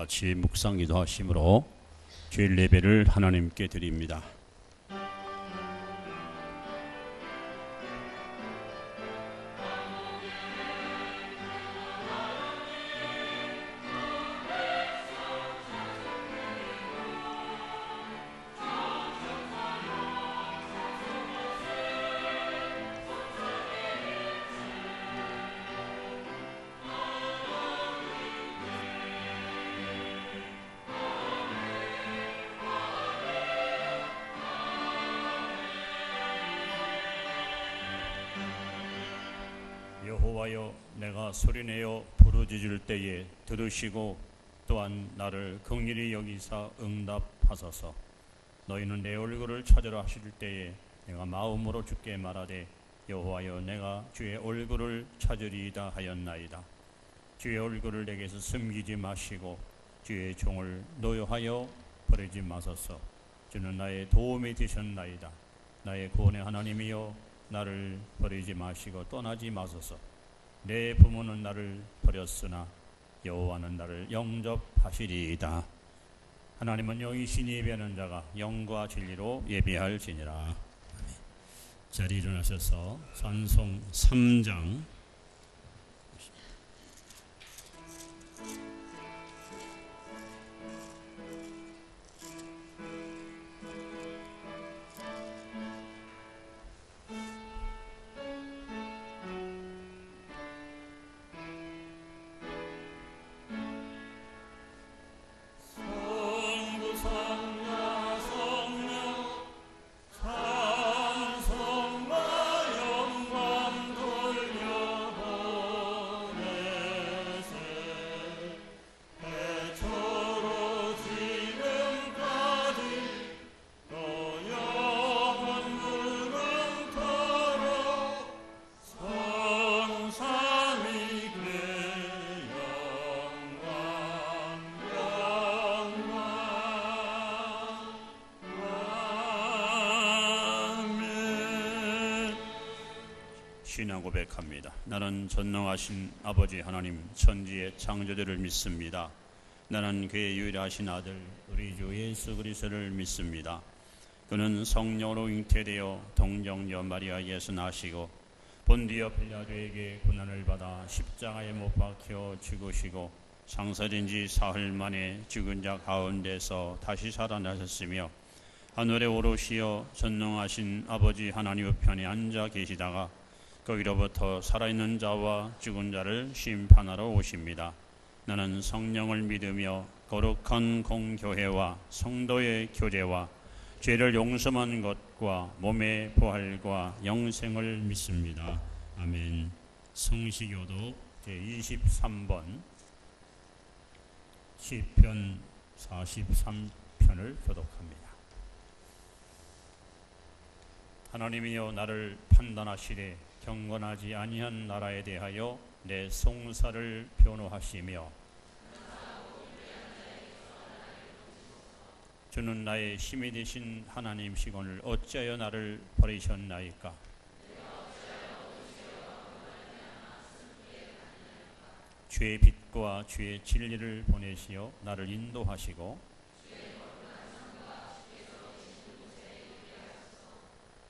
같이 묵상 기도하심으로 주일 예배를 하나님께 드립니다. 여호와여, 내가 소리내어 부르짖을 때에 들으시고 또한 나를 긍휼히 여기사 응답하소서. 너희는 내 얼굴을 찾으라 하실 때에 내가 마음으로 주께 말하되 여호와여, 내가 주의 얼굴을 찾으리이다 하였나이다. 주의 얼굴을 내게서 숨기지 마시고 주의 종을 노여하여 버리지 마소서. 주는 나의 도움이 되셨나이다. 나의 구원의 하나님이여, 나를 버리지 마시고 떠나지 마소서. 내 부모는 나를 버렸으나 여호와는 나를 영접하시리이다. 하나님은 영이신 예배하는 자가 영과 진리로 예배할지니라. 자리 일어나셔서 찬송 3장 신앙 고백합니다. 나는 전능하신 아버지 하나님 천지의 창조주를 믿습니다. 나는 그의 유일하신 아들 우리 주 예수 그리스도를 믿습니다. 그는 성령으로 잉태되어 동정녀 마리아에게서 나시고 본디오 빌라도에게 고난을 받아 십자가에 못 박혀 죽으시고 장사된 지 사흘 만에 죽은 자 가운데서 다시 살아나셨으며 하늘에 오르시어 전능하신 아버지 하나님 우편에 앉아 계시다가 거기로부터 살아있는 자와 죽은 자를 심판하러 오십니다. 나는 성령을 믿으며 거룩한 공교회와 성도의 교제와 죄를 용서하는 것과 몸의 부활과 영생을 믿습니다. 아멘. 성시교독 제23번 시편 43편을 교독합니다. 하나님이여, 나를 판단하시되 경건하지 아니한 나라에 대하여 내 송사를 변호하시며 주는 나의 힘이 되신 하나님시거늘 어찌하여 나를 버리셨나이까? 주의 빛과 주의 진리를 보내시어 나를 인도하시고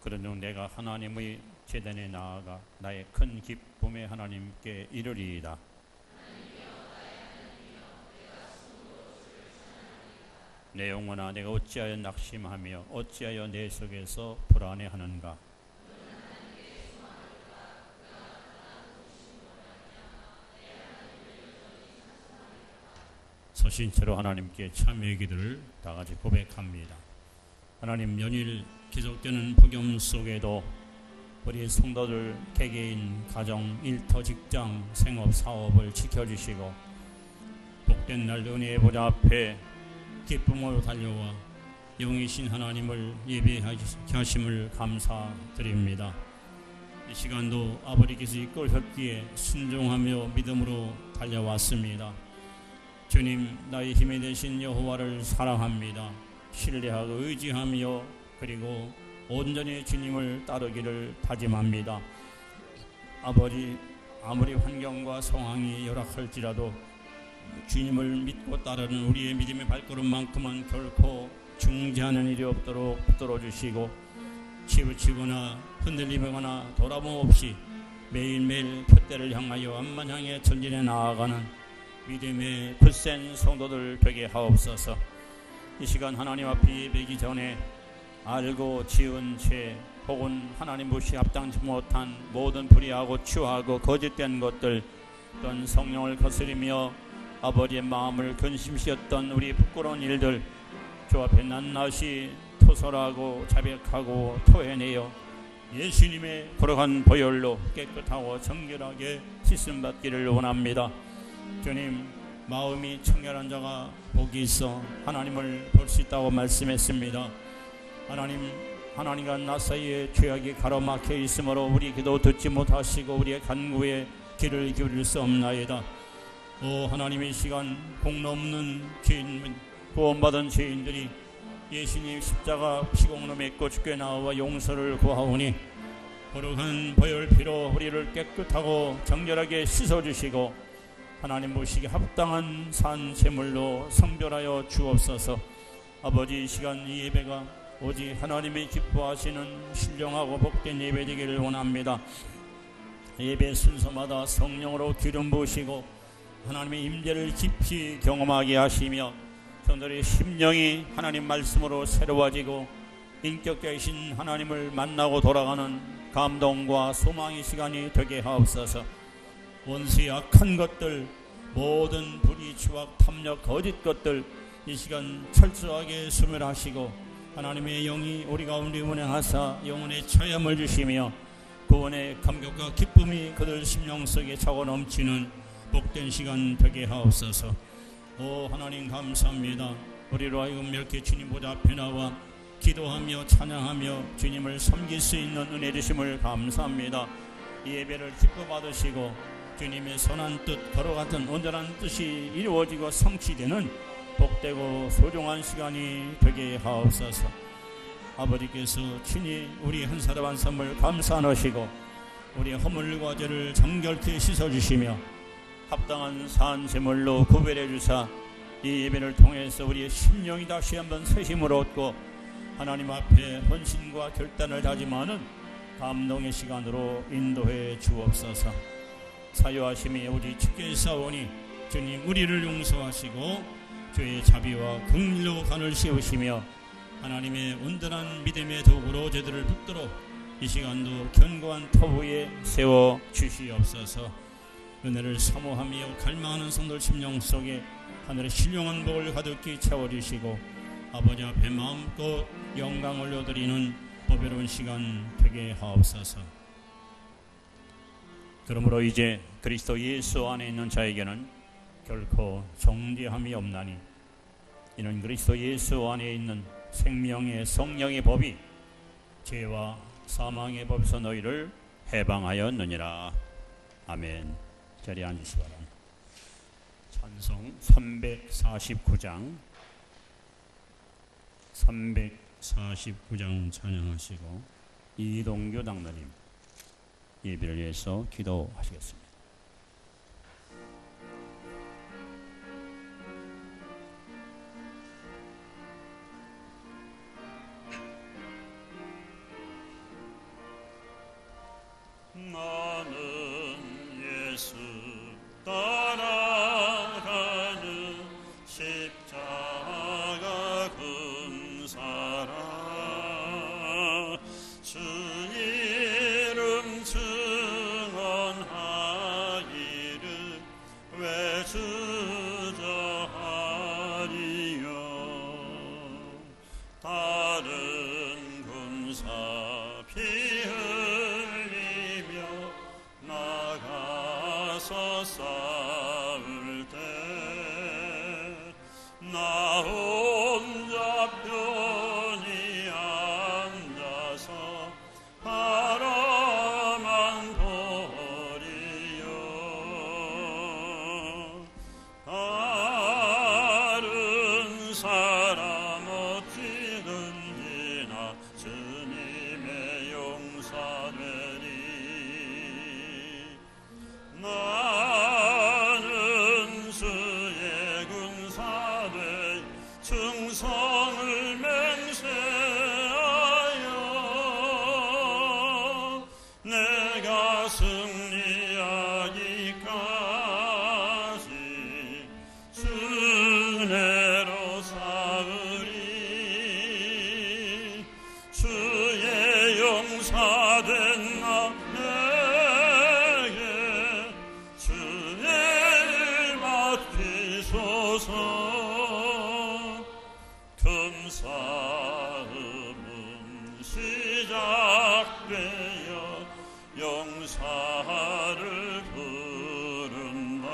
그러므로 내가 하나님의 제단에 나아가 나의 큰 기쁨의 하나님께 이르리이다. 내 영혼아, 내가 어찌하여 낙심하며 어찌하여 내 속에서 불안해하는가? 서신처로 하나님께 참여의 기도를 다같이 고백합니다. 하나님, 연일 계속되는 폭염 속에도 우리 성도들 개개인, 가정, 일터, 직장, 생업, 사업을 지켜주시고 복된 날 은혜의 보좌 앞에 기쁨으로 달려와 영이신 하나님을 예배하심을 감사드립니다. 이 시간도 아버지께서 이끌셨기에 순종하며 믿음으로 달려왔습니다. 주님, 나의 힘이 되신 여호와를 사랑합니다. 신뢰하고 의지하며 그리고 온전히 주님을 따르기를 다짐합니다. 아버지, 아무리 환경과 상황이 열악할지라도 주님을 믿고 따르는 우리의 믿음의 발걸음만큼은 결코 중지하는 일이 없도록 붙들어 주시고 치우치거나 흔들리거나 돌아봄 없이 매일매일 표대를 향하여 완만하게 전진해 나아가는 믿음의 굳센 성도들 되게 하옵소서. 이 시간 하나님 앞에 예배기 전에 알고 지은 죄 혹은 하나님 무시 합당치 못한 모든 불의하고 추하고 거짓된 것들 또한 성령을 거스리며 아버지의 마음을 근심시었던 우리 부끄러운 일들 주 앞에 낱낱이 토설하고 자백하고 토해내어 예수님의 거룩한 보혈로 깨끗하고 정결하게 씻음받기를 원합니다. 주님, 마음이 청결한 자가 복이 있어 하나님을 볼 수 있다고 말씀했습니다. 하나님과 나 사이에 죄악이 가로막혀 있으므로 우리 기도 듣지 못하시고 우리의 간구에 귀를 기울일 수 없나이다. 오 하나님의 시간, 공로 없는 죄인, 구원받은 죄인들이 예수님 십자가 피공로 맺고 죽게 나와 용서를 구하오니 거룩한 보혈 피로 우리를 깨끗하고 정결하게 씻어주시고 하나님 모시기 합당한 산 제물로 성별하여 주옵소서. 아버지, 이 시간 이 예배가 오직 하나님이 기뻐하시는 신령하고 복된 예배 되기를 원합니다. 예배 순서마다 성령으로 기름 부으시고 하나님의 임재를 깊이 경험하게 하시며 저들의 심령이 하나님 말씀으로 새로워지고 인격적이신 하나님을 만나고 돌아가는 감동과 소망의 시간이 되게 하옵소서. 원수의 악한 것들, 모든 불의, 추악, 탐욕, 거짓 것들 이 시간 철저하게 소멸하시고 하나님의 영이 우리 가운데 운행하사 영혼의 체험을 주시며 구원의 감격과 기쁨이 그들 심령 속에 차고 넘치는 복된 시간 되게 하옵소서. 오 하나님 감사합니다. 우리로 하여금 이렇게 주님 보좌 앞에 나와 기도하며 찬양하며 주님을 섬길 수 있는 은혜 주심을 감사합니다. 이 예배를 기뻐 받으시고 주님의 선한 뜻, 걸어갔던 온전한 뜻이 이루어지고 성취되는 복되고 소중한 시간이 되게 하옵소서. 아버지께서 친히 우리 한 사람 한 사람을 감싸노시고 우리의 허물과 죄를 정결케 씻어주시며 합당한 산 제물로 구별해 주사 이 예배를 통해서 우리의 심령이 다시 한번 새 힘을 얻고 하나님 앞에 헌신과 결단을 다짐하는 감동의 시간으로 인도해 주옵소서. 사유하심이 우리 주께 싸우니 주님 우리를 용서하시고 주의 자비와 긍휼로 간을 씌우시며 하나님의 온전한 믿음의 도구로 저들을 붙들어 이 시간도 견고한 터 위에 세워 주시옵소서. 은혜를 사모하며 갈망하는 성도들 심령 속에 하늘의 신령한 복을 가득히 채워주시고 아버지 앞에 마음껏 영광 올려드리는 보배로운 시간 되게 하옵소서. 그러므로 이제 그리스도 예수 안에 있는 자에게는 결코 정죄함이 없나니 이는 그리스도 예수 안에 있는 생명의 성령의 법이 죄와 사망의 법에서 너희를 해방하였느니라. 아멘. 자리에 앉으시기 바랍니다. 찬송 349장 찬양하시고 이동규 당나님 예배를 위해서 기도하시겠습니다. 나는 예수 따라가는 십자가 근사라 주 이름 증언하기를 왜 주저하리요 다른 군사 피 흘리며 나가서 싸울 때 나 충성을 맹세하여 내가 승리하기까지 순애로 쌓으리. 주의 용사된 나에게 주의 일 맡기소서. 금싸움은 시작되어 용사를 부른다.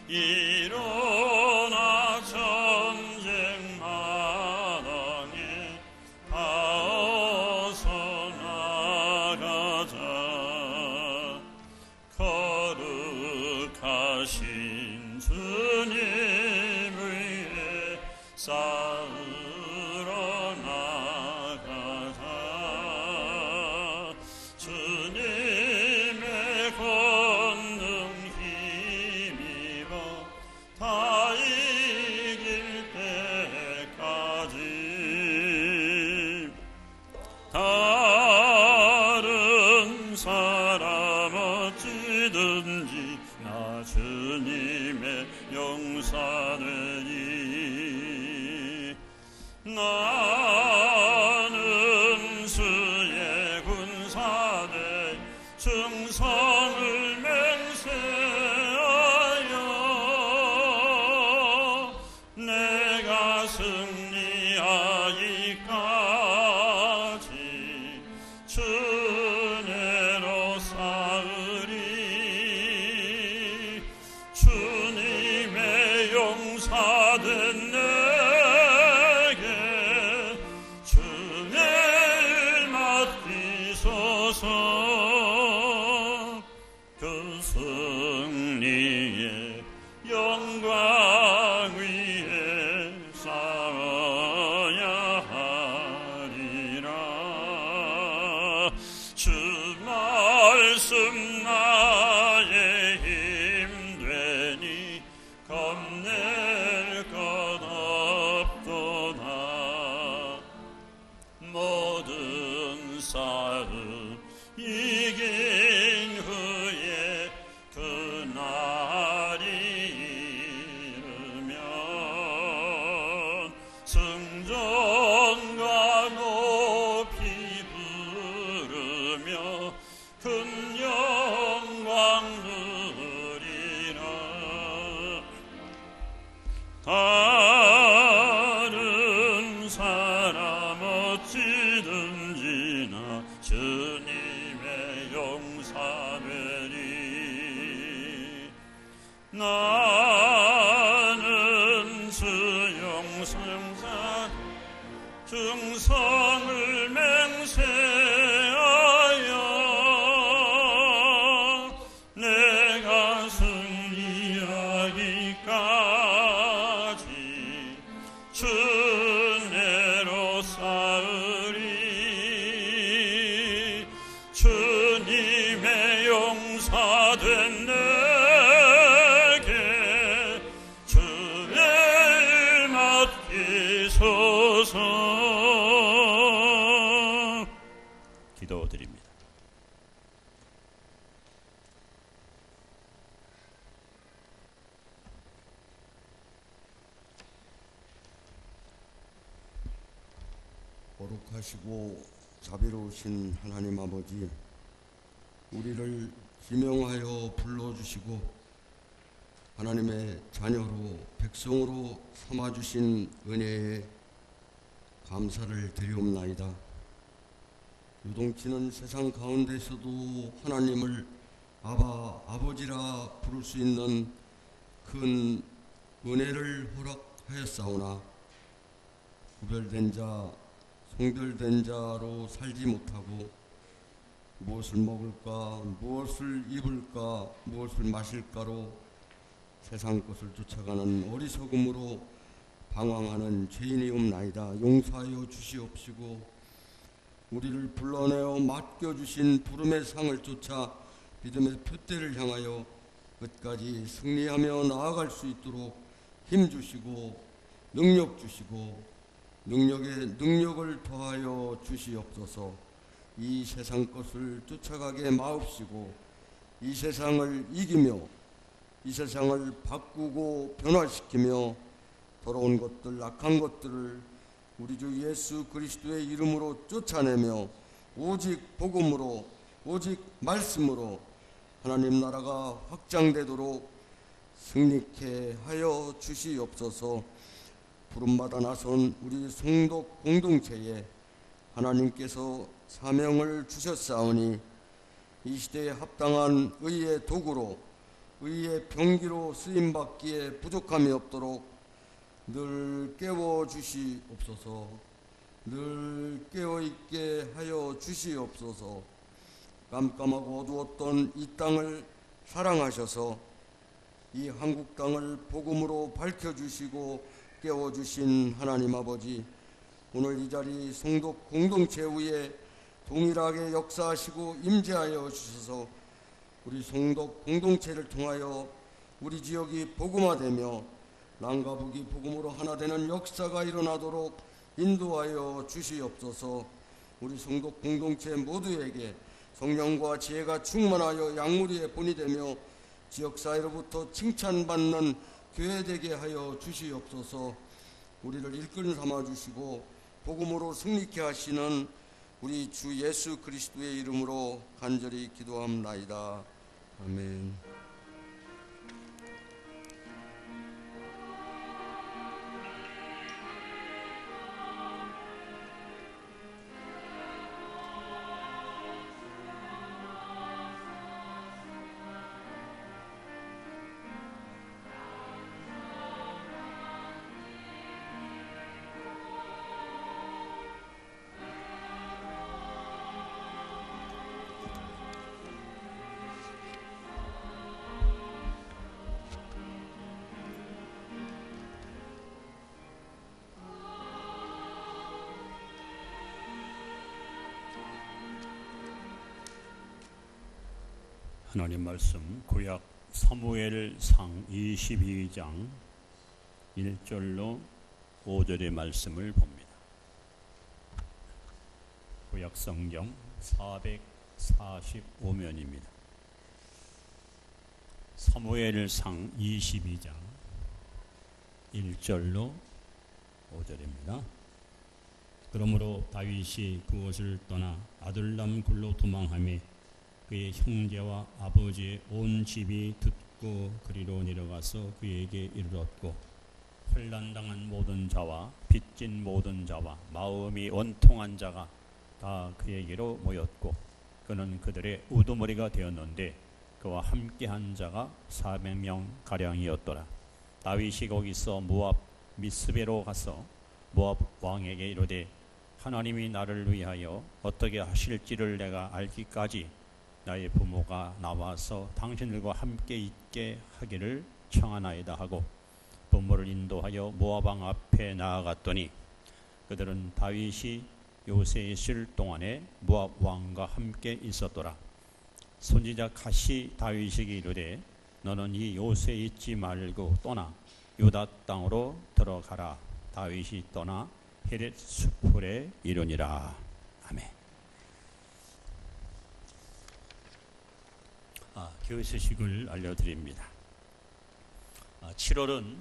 일어나 전쟁 마당에 다어서 나가자. 거룩하신 주님 위에 싸우러 나가자. 주님의 권능 힘입어 다 이길 때까지. 다른 사람 어찌든지 나 주님의 용사되리. 나는 주의 군사대 충성을 맹세하여 내가 승리하기까지 주내로 쌓으리. 주님의 용사된 내게 주의 일 맡기소서. 그 승리의 영광 위에 싸워야 하리라. 주 말씀 나의 힘 되니 겁낼 것 없도다. 모든 싸움 이긴 후에 그날이 이르면 승전과 높이 부르며 큰 영광 누리라. 다른 사람 어찌든지 나 주님의 용사되리. 나는 주 용사 충성을 맹세하여 내가 승리하기까지 주내로 쌓으리. 주님의 용사된 내게 주의 일 맡기소서. 기도드립니다. 거룩하시고 자비로우신 하나님 아버지, 우리를 지명하여 불러주시고 하나님의 자녀로 백성으로 삼아주신 은혜에 감사를 드리옵나이다. 요동치는 세상 가운데서도 하나님을 아바, 아버지라 부를 수 있는 큰 은혜를 허락하였사오나 구별된 자, 성별된 자로 살지 못하고 무엇을 먹을까, 무엇을 입을까, 무엇을 마실까로 세상 것을 쫓아가는 어리석음으로 방황하는 죄인이옵나이다. 용서하여 주시옵시고 우리를 불러내어 맡겨주신 부름의 상을 쫓아 믿음의 표대를 향하여 끝까지 승리하며 나아갈 수 있도록 힘 주시고 능력 주시고 능력에 능력을 더하여 주시옵소서. 이 세상 것을 쫓아가게 마옵시고 이 세상을 이기며 이 세상을 바꾸고 변화시키며 더러운 것들, 악한 것들을 우리 주 예수 그리스도의 이름으로 쫓아내며 오직 복음으로, 오직 말씀으로 하나님 나라가 확장되도록 승리케 하여 주시옵소서. 부름받아 나선 우리 성도 공동체에 하나님께서 사명을 주셨사오니 이 시대에 합당한 의의 도구로, 의의 병기로 쓰임받기에 부족함이 없도록 늘 깨워주시옵소서. 늘 깨어있게 하여 주시옵소서. 깜깜하고 어두웠던 이 땅을 사랑하셔서 이 한국 땅을 복음으로 밝혀주시고 깨워주신 하나님 아버지, 오늘 이 자리 성도 공동체 위에 동일하게 역사하시고 임재하여 주셔서 우리 성도 공동체를 통하여 우리 지역이 복음화되며 남과 북이 복음으로 하나 되는 역사가 일어나도록 인도하여 주시옵소서. 우리 성도 공동체 모두에게 성령과 지혜가 충만하여 양무리의 본이 되며 지역사회로부터 칭찬받는 교회 되게 하여 주시옵소서. 우리를 일꾼 삼아 주시고 복음으로 승리케 하시는 우리 주 예수 그리스도의 이름으로 간절히 기도합나이다. 아멘. 하나님 말씀 구약 사무엘상 22장 1절로 5절의 말씀을 봅니다. 구약 성경 445면입니다. 사무엘상 22장 1절로 5절입니다. 그러므로 다윗이 그곳을 떠나 아둘람 굴로 도망하며 그의 형제와 아버지의 온 집이 듣고 그리로 내려가서 그에게 이르렀고, 환난당한 모든 자와 빚진 모든 자와 마음이 원통한 자가 다 그에게로 모였고, 그는 그들의 우두머리가 되었는데 그와 함께한 자가 400명 가량이었더라. 다윗이 거기서 모압 미스베로 가서 모압 왕에게 이르되, 하나님이 나를 위하여 어떻게 하실지를 내가 알기까지 나의 부모가 나와서 당신들과 함께 있게 하기를 청하나이다 하고 부모를 인도하여 모압 왕 앞에 나아갔더니 그들은 다윗이 요새에 있을 동안에 모압 왕과 함께 있었더라. 선지자 갓이 다윗에게 이르되, 너는 이 요새에 있지 말고 떠나 유다 땅으로 들어가라. 다윗이 떠나 헤렛 수풀에 이르니라. 아멘. 교회 소식을 알려드립니다. 7월은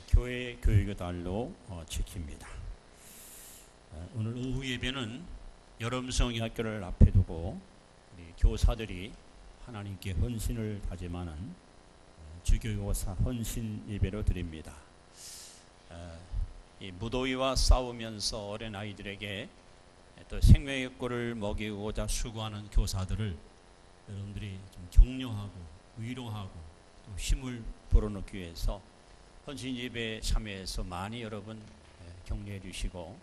교회 교육의 달로 지킵니다. 오늘 오후 예배는 여름성경학교를 앞에 두고 우리 교사들이 하나님께 헌신을 다짐하는 주교교사 헌신 예배로 드립니다. 이 무더위와 싸우면서 어린 아이들에게 또 생명의 꿀을 먹이고자 수고하는 교사들을 여러분들이 좀 격려하고 위로하고 또 힘을 불어넣기 위해서 헌신 예배에 참여해서 많이 여러분 격려해 주시고,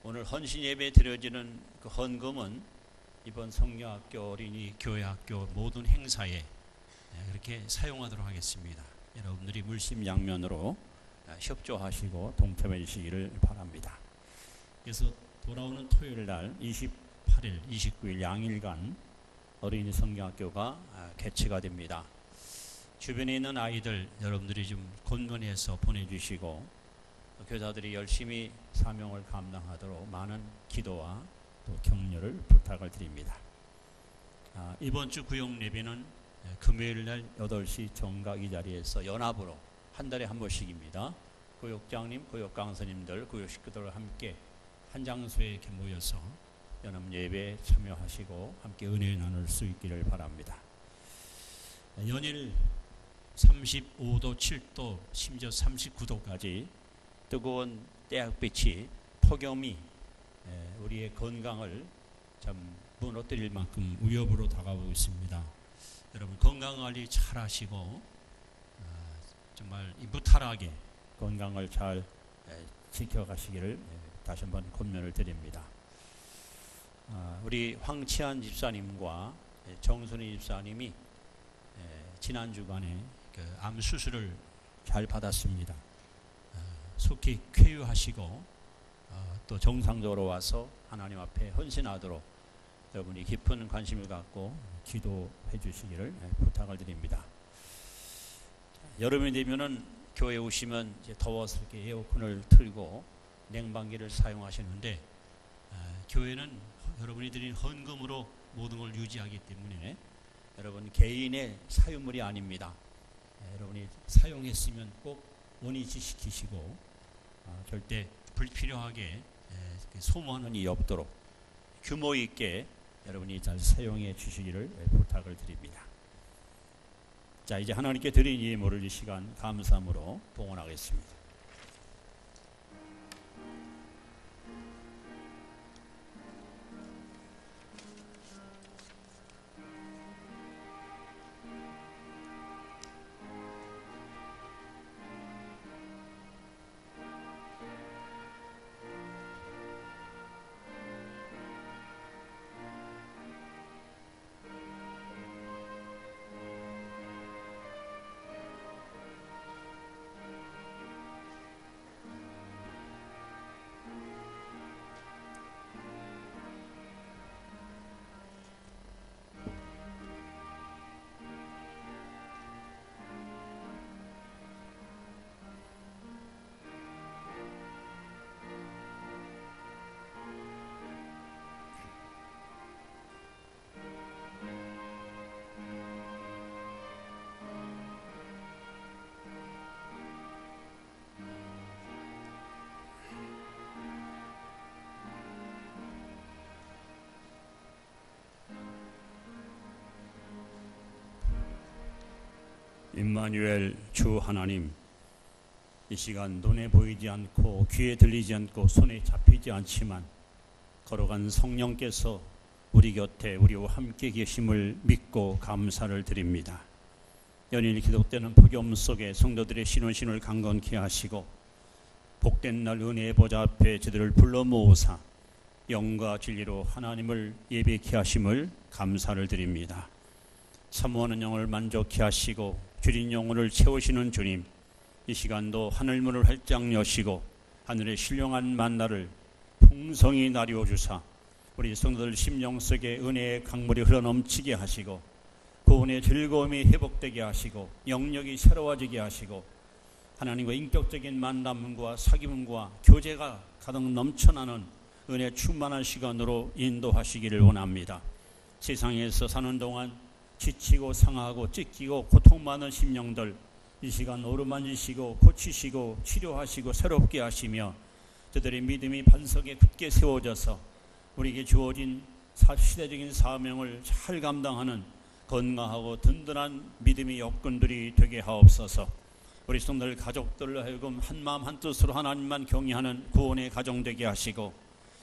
오늘 헌신 예배에 드려지는 그 헌금은 이번 성경학교 어린이 교회학교 모든 행사에 그렇게 사용하도록 하겠습니다. 여러분들이 물심양면으로 협조하시고 동참해 주시기를 바랍니다. 그래서 돌아오는 토요일 날 28일, 29일 양일간 어린이 성경학교가 개최가 됩니다. 주변에 있는 아이들 여러분들이 좀 권면해서 보내주시고 교사들이 열심히 사명을 감당하도록 많은 기도와 또 격려를 부탁을 드립니다. 이번 주 구역 예배는 금요일 날 8시 정각 이 자리에서 연합으로 한 달에 한 번씩입니다. 구역장님, 구역 강사님들, 구역 식구들과 함께 한 장소에 이렇게 모여서 연합 예배에 참여하시고 함께 은혜 나눌 수 있기를 바랍니다. 연일 35도, 7도, 심지어 39도까지 뜨거운 태양빛이 폭염이 우리의 건강을 참 무너뜨릴 만큼 위협으로 다가오고 있습니다. 여러분 건강관리 잘 하시고 정말 무탈하게 건강을 잘 지켜가시기를 다시 한번 권면을 드립니다. 우리 황치한 집사님과 정순희 집사님이 지난 주간에 암 수술을 잘 받았습니다. 속히 쾌유하시고 또 정상적으로 와서 하나님 앞에 헌신하도록 여러분이 깊은 관심을 갖고 기도해 주시기를 부탁을 드립니다. 여름이 되면은 교회에 오시면 이제 더워서 이렇게 에어컨을 틀고 냉방기를 사용하시는데 교회는 여러분이 드린 헌금으로 모든 걸 유지하기 때문에 여러분 개인의 사유물이 아닙니다. 여러분이 사용했으면 꼭 원위치 시키시고 절대 불필요하게 소모하는 일이 없도록 규모 있게 여러분이 잘 사용해 주시기를 부탁을 드립니다. 자, 이제 하나님께 드린 예물을 이 시간 감사함으로 봉헌하겠습니다. 임마누엘 주 하나님, 이 시간 눈에 보이지 않고 귀에 들리지 않고 손에 잡히지 않지만 걸어간 성령께서 우리 곁에 우리와 함께 계심을 믿고 감사를 드립니다. 연일 기독되는 폭염 속에 성도들의 신원신을 강건케 하시고 복된 날 은혜의 보좌 앞에 저들을 불러 모으사 영과 진리로 하나님을 예배케 하심을 감사를 드립니다. 사모하는 영을 만족케 하시고 줄인 영혼을 채우시는 주님, 이 시간도 하늘문을 활짝 여시고 하늘의 신령한 만나를 풍성히 나리워 주사 우리 성도들 심령 속에 은혜의 강물이 흘러넘치게 하시고 구원의 즐거움이 회복되게 하시고 영역이 새로워지게 하시고 하나님과 인격적인 만남과 사귐과 교제가 가득 넘쳐나는 은혜 충만한 시간으로 인도하시기를 원합니다. 세상에서 사는 동안 지치고 상하고 찢기고 고통받는 심령들 이 시간 어루만지시고 고치시고 치료하시고 새롭게 하시며 저들의 믿음이 반석에 굳게 세워져서 우리에게 주어진 시대적인 사명을 잘 감당하는 건강하고 든든한 믿음의 여건들이 되게 하옵소서. 우리 성도들 가족들로 하여금 한마음 한뜻으로 하나님만 경외하는 구원의 가정 되게 하시고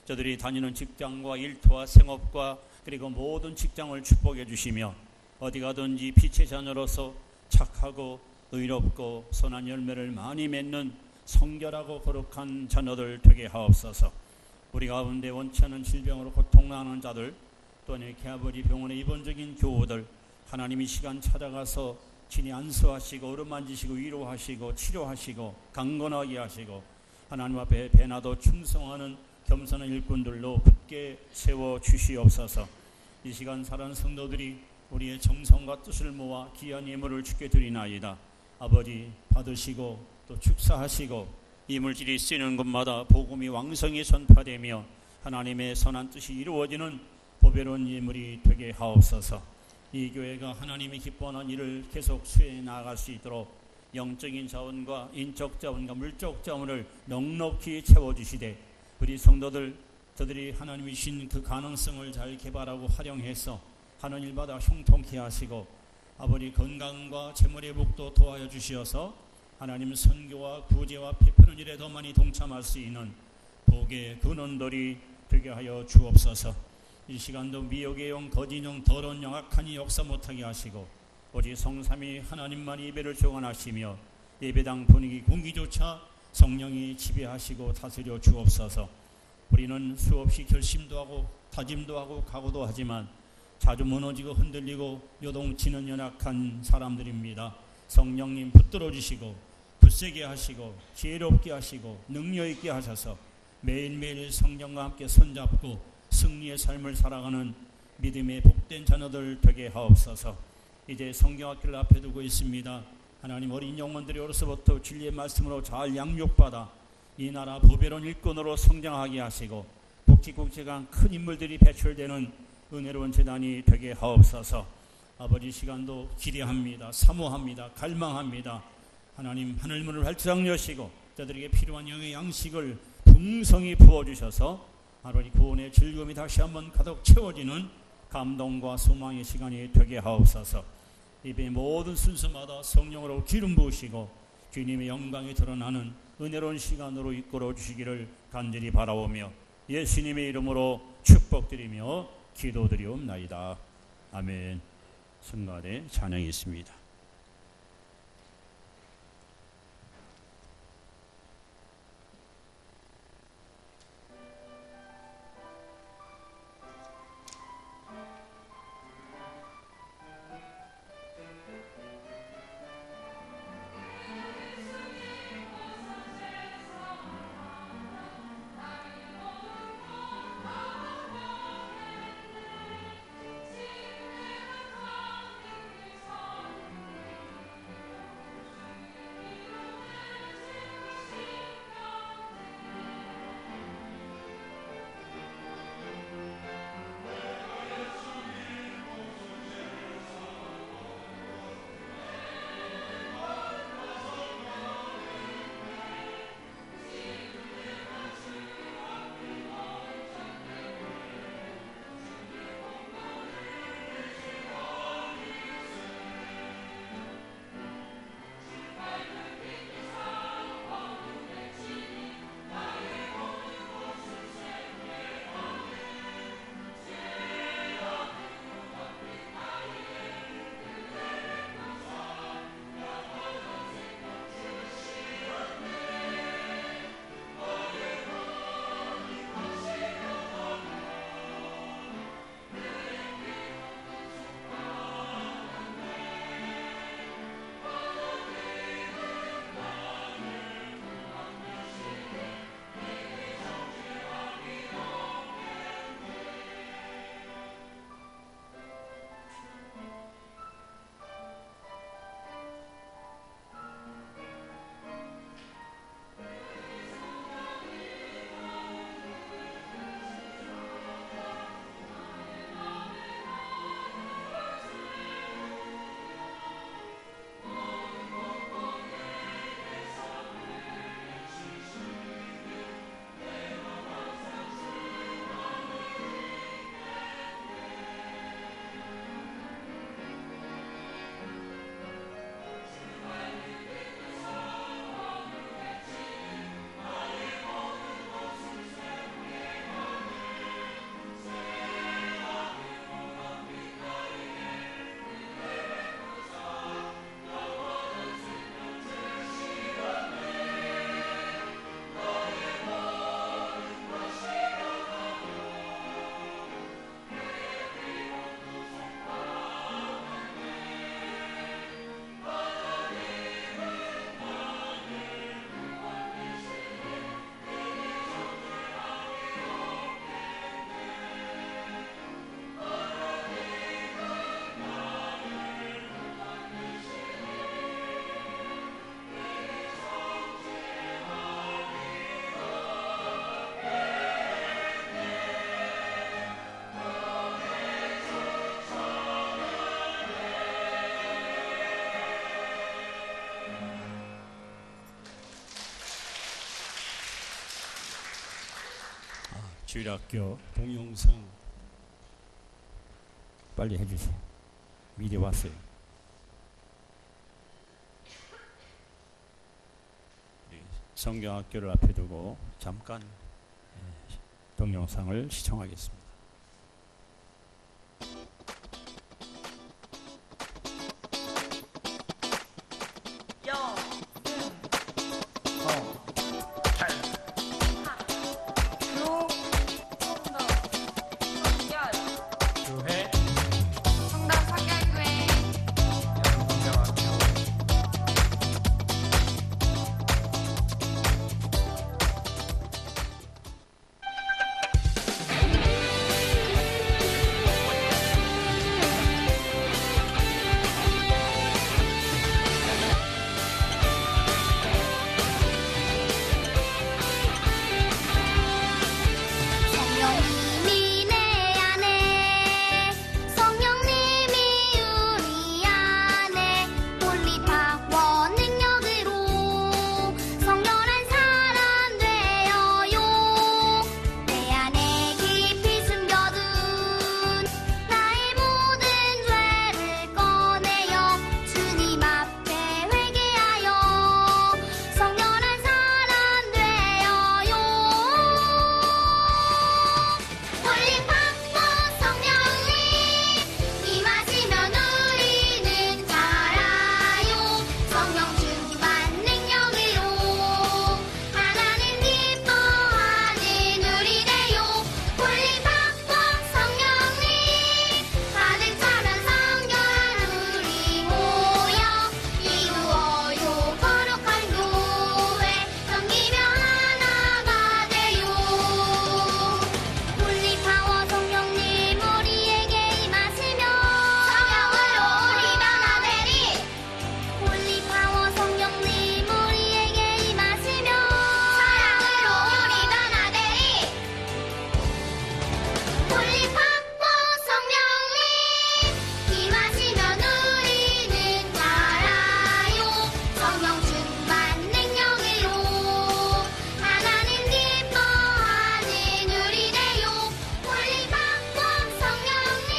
저들이 다니는 직장과 일터와 생업과 그리고 모든 직장을 축복해 주시며 어디 가든지 빛의 자녀로서 착하고 의롭고 선한 열매를 많이 맺는 성결하고 거룩한 자녀들 되게 하옵소서. 우리 가운데 원치 않은 질병으로 고통나는 자들 또는 개아버지 병원의 입원적인 교우들 하나님이 시간 찾아가서 친히 안수하시고 어루만지시고 위로하시고 치료하시고 강건하게 하시고 하나님 앞에 배나도 충성하는 겸손한 일꾼들로 굳게 세워 주시옵소서. 이 시간 살아는 성도들이 우리의 정성과 뜻을 모아 귀한 예물을 주께 드리나이다. 아버지 받으시고 또 축사하시고 이 물질이 쓰이는 곳마다 복음이 왕성히 전파되며 하나님의 선한 뜻이 이루어지는 보배로운 예물이 되게 하옵소서. 이 교회가 하나님이 기뻐하는 일을 계속 수행해 나아갈 수 있도록 영적인 자원과 인적 자원과 물적 자원을 넉넉히 채워주시되 우리 성도들 저들이 하나님이 주신 그 가능성을 잘 개발하고 활용해서 하는 일마다 형통케 하시고 아버지 건강과 재물의 복도 도와여 주시어서 하나님 선교와 구제와 베푸는 일에 더 많이 동참할 수 있는 복의 근원들이 되게 하여 주옵소서. 이 시간도 미혹의 영, 거짓 영, 더러운 영, 악한이 역사 못하게 하시고 오직 성삼위 하나님만 예배를 주관하시며 예배당 분위기 공기조차 성령이 지배하시고 다스려 주옵소서. 우리는 수없이 결심도 하고 다짐도 하고 각오도 하지만 자주 무너지고 흔들리고 요동치는 연약한 사람들입니다. 성령님 붙들어 주시고 굳세게 하시고 지혜롭게 하시고 능력 있게 하셔서 매일매일 성령과 함께 손잡고 승리의 삶을 살아가는 믿음의 복된 자녀들 되게 하옵소서. 이제 성경학교를 앞에 두고 있습니다. 하나님 어린 영혼들이 어려서부터 진리의 말씀으로 잘 양육받아 이 나라 보배로운 일꾼으로 성장하게 하시고 국지국지간 큰 인물들이 배출되는 은혜로운 재단이 되게 하옵소서. 아버지 시간도 기대합니다. 사모합니다. 갈망합니다. 하나님 하늘문을 활짝 여시고 저들에게 필요한 영의 양식을 풍성히 부어주셔서 아버지 구원의 즐거움이 다시 한번 가득 채워지는 감동과 소망의 시간이 되게 하옵소서. 예배 모든 순서마다 성령으로 기름 부으시고 주님의 영광이 드러나는 은혜로운 시간으로 이끌어 주시기를 간절히 바라오며 예수님의 이름으로 축복드리며 기도드리옵나이다. 아멘. 성가대 찬양이 있습니다. 주일학교 동영상 빨리 해주세요. 미리 왔어요. 우리 성경학교를 앞에 두고 잠깐 동영상을 시청하겠습니다. 성령님이 내 안에 성령님이 우리 안에 홀리파워 능력으로 성결한 사람 되어요. 내 안에 깊이 숨겨둔 나의 모든 죄를 꺼내어 주님 앞에 회개하여 성결한 사람 되어요. 홀리파워 성령님 임하시면 우리는 자라요. 성령 충만 능력으로 하나님 기뻐하는 우리 되요. 홀리파워 성령님 가득 차면 성결한 우리 모여 이루어요 거룩한 교회 섬기며 하나가 돼요. 홀리파워 성령님 우리에게 임하시며 성령으로 우리 변화되리. 홀리파워 성령님 우리에게 임하시며 사랑으로 우리 변화되리. 홀리파워 성령님 임하시면 우리는 자라요. 성령 충만 능력으로 하나님 기뻐하는 우리 되요. 홀리파워 성령님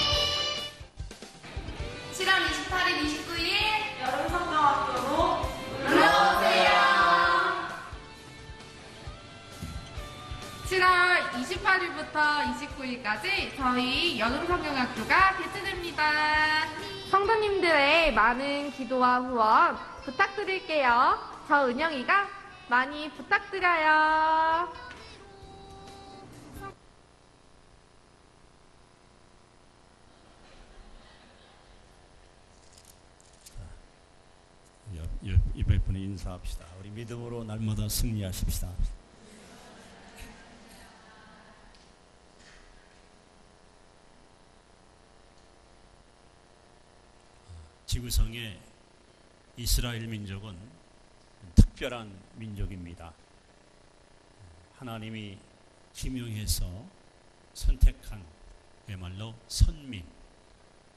7월 28일 29일 여름 성경학교로 놀러오세요. 7월 28일부터 29일까지 저희 여름성경학교가 개최됩니다. 성도님들의 많은 기도와 후원 부탁드릴게요. 저 은영이가 많이 부탁드려요. 옆에 분에 인사합시다. 우리 믿음으로 날마다 승리하십시다. 지구상의 이스라엘 민족은 특별한 민족입니다. 하나님이 지명해서 선택한 그야말로 선민,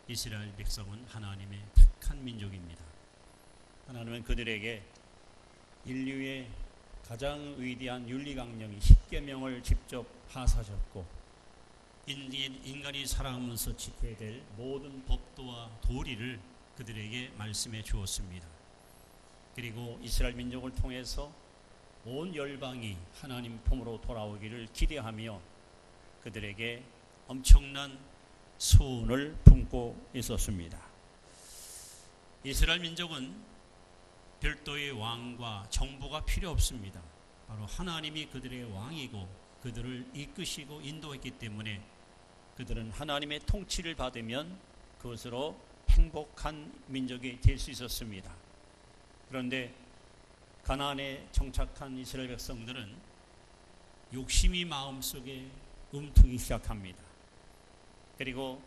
이스라엘 백성은 하나님의 택한 민족입니다. 하나님은 그들에게 인류의 가장 위대한 윤리강령 십계명을 직접 하사하셨고 인간이 살아가면서 지켜야 될 모든 법도와 도리를 그들에게 말씀해 주었습니다. 그리고 이스라엘 민족을 통해서 온 열방이 하나님 품으로 돌아오기를 기대하며 그들에게 엄청난 소원을 품고 있었습니다. 이스라엘 민족은 별도의 왕과 정부가 필요 없습니다. 바로 하나님이 그들의 왕이고 그들을 이끄시고 인도했기 때문에 그들은 하나님의 통치를 받으면 그것으로 행복한 민족이 될 수 있었습니다. 그런데 가나안에 정착한 이스라엘 백성들은 욕심이 마음속에 움트기 시작합니다. 그리고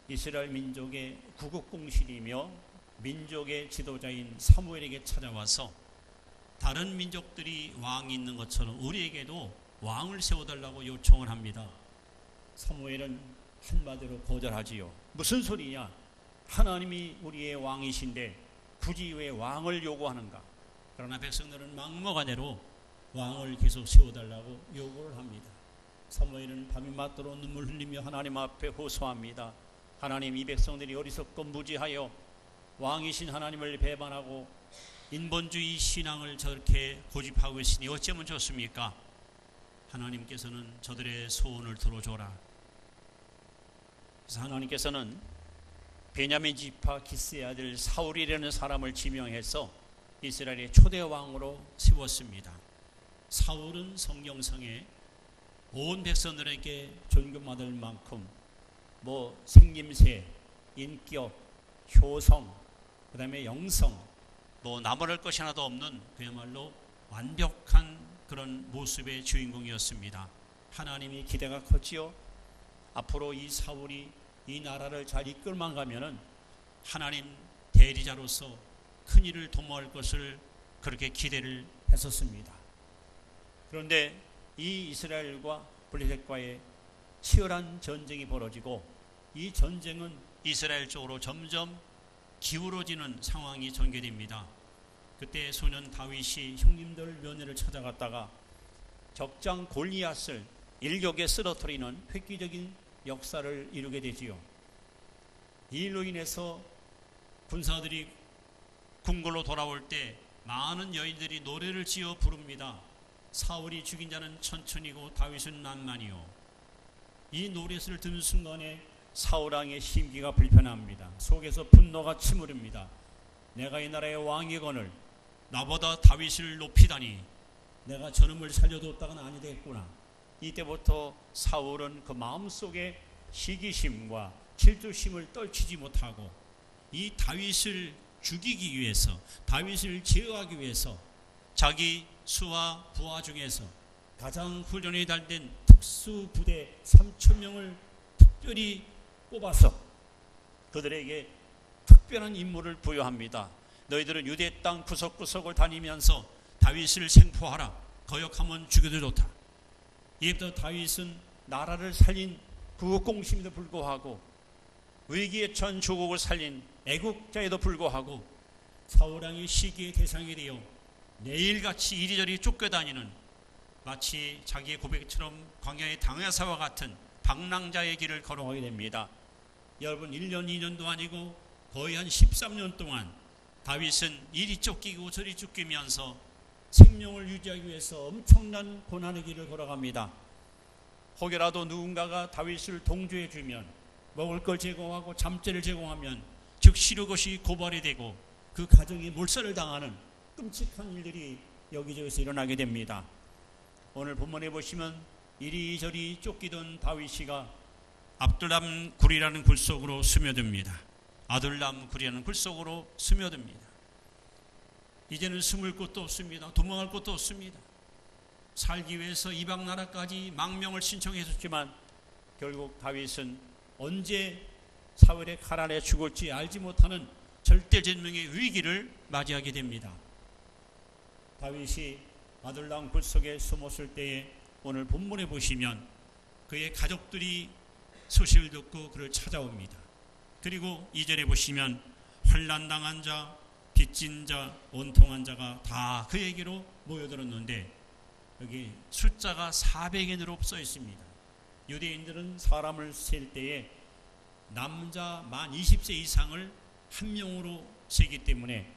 이스라엘 민족의 구국공신이며 민족의 지도자인 사무엘에게 찾아와서 다른 민족들이 왕이 있는 것처럼 우리에게도 왕을 세워달라고 요청을 합니다. 사무엘은 한마디로 거절하지요. 무슨 소리냐? 하나님이 우리의 왕이신데 굳이 왜 왕을 요구하는가? 그러나 백성들은 막무가내로 왕을 계속 세워달라고 요구를 합니다. 사무엘은 밤이 맞도록 눈물 흘리며 하나님 앞에 호소합니다. 하나님, 이 백성들이 어리석고 무지하여 왕이신 하나님을 배반하고 인본주의 신앙을 저렇게 고집하고 있으니 어쩌면 좋습니까? 하나님께서는 저들의 소원을 들어줘라. 그래서 하나님께서는 베냐민 지파 기스의 아들 사울이라는 사람을 지명해서 이스라엘의 초대 왕으로 세웠습니다. 사울은 성경상에 온 백성들에게 존경받을 만큼 생김새, 인격, 효성, 그 다음에 영성, 나무랄 것이 하나도 없는 그야말로 완벽한 그런 모습의 주인공이었습니다. 하나님이 기대가 컸지요. 앞으로 이 사울이 이 나라를 잘 이끌만 가면은 하나님 대리자로서 큰 일을 도모할 것을 그렇게 기대를 했었습니다. 그런데 이 이스라엘과 블레셋과의 치열한 전쟁이 벌어지고 이 전쟁은 이스라엘 쪽으로 점점 기울어지는 상황이 전개됩니다. 그때 소년 다윗이 형님들 면회를 찾아갔다가 적장 골리앗을 일격에 쓰러뜨리는 획기적인 역사를 이루게 되지요. 이 일로 인해서 군사들이 궁궐로 돌아올 때 많은 여인들이 노래를 지어 부릅니다. 사울이 죽인 자는 천천히고 다윗은 만만이요. 이 노래를 듣는 순간에 사울왕의 심기가 불편합니다. 속에서 분노가 치무릅니다. 내가 이 나라의 왕이거늘 나보다 다윗을 높이다니 내가 저놈을 살려뒀다가는 아니 되겠구나. 이때부터 사울은 그 마음속에 시기심과 질투심을 떨치지 못하고 이 다윗을 죽이기 위해서, 다윗을 제어하기 위해서 자기 수하 부하 중에서 가장 훈련이 달된 특수부대 3,000명을 특별히 뽑아서 그들에게 특별한 임무를 부여합니다. 너희들은 유대 땅 구석구석을 다니면서 다윗을 생포하라. 거역하면 죽여도 좋다. 이때부터 다윗은 나라를 살린 구국공심에도 불구하고 위기에 처한 조국을 살린 애국자에도 불구하고 사울왕의 시기의 대상이 되어 매일같이 이리저리 쫓겨다니는 마치 자기의 고백처럼 광야의 당야사와 같은 방랑자의 길을 걸어가게 됩니다. 여러분, 1년 2년도 아니고 거의 한 13년 동안 다윗은 이리 쫓기고 저리 쫓기면서 생명을 유지하기 위해서 엄청난 고난의 길을 걸어갑니다. 혹여라도 누군가가 다윗을 동조해 주면, 먹을 걸 제공하고 잠재를 제공하면 즉시로 그것이 고발이 되고 그 가정이 몰살을 당하는 끔찍한 일들이 여기저기서 일어나게 됩니다. 오늘 본문에 보시면 이리저리 쫓기던 다윗이가 압둘람 굴이라는 굴 속으로 스며듭니다. 아둘람 굴이라는 굴 속으로 스며듭니다. 이제는 숨을 곳도 없습니다. 도망할 곳도 없습니다. 살기 위해서 이방 나라까지 망명을 신청했었지만 결국 다윗은 언제 사울의 칼 안에 죽을지 알지 못하는 절대절명의 위기를 맞이하게 됩니다. 다윗이 아둘람 굴 속에 숨었을 때에 오늘 본문에 보시면 그의 가족들이 소식을 듣고 그를 찾아옵니다. 그리고 2절에 보시면 환난당한 자, 빚진 자, 온통한 자가 다 그에게로 모여들었는데 여기 숫자가 400인으로 써 있습니다. 유대인들은 사람을 셀 때에 남자 만 20세 이상을 한 명으로 세기 때문에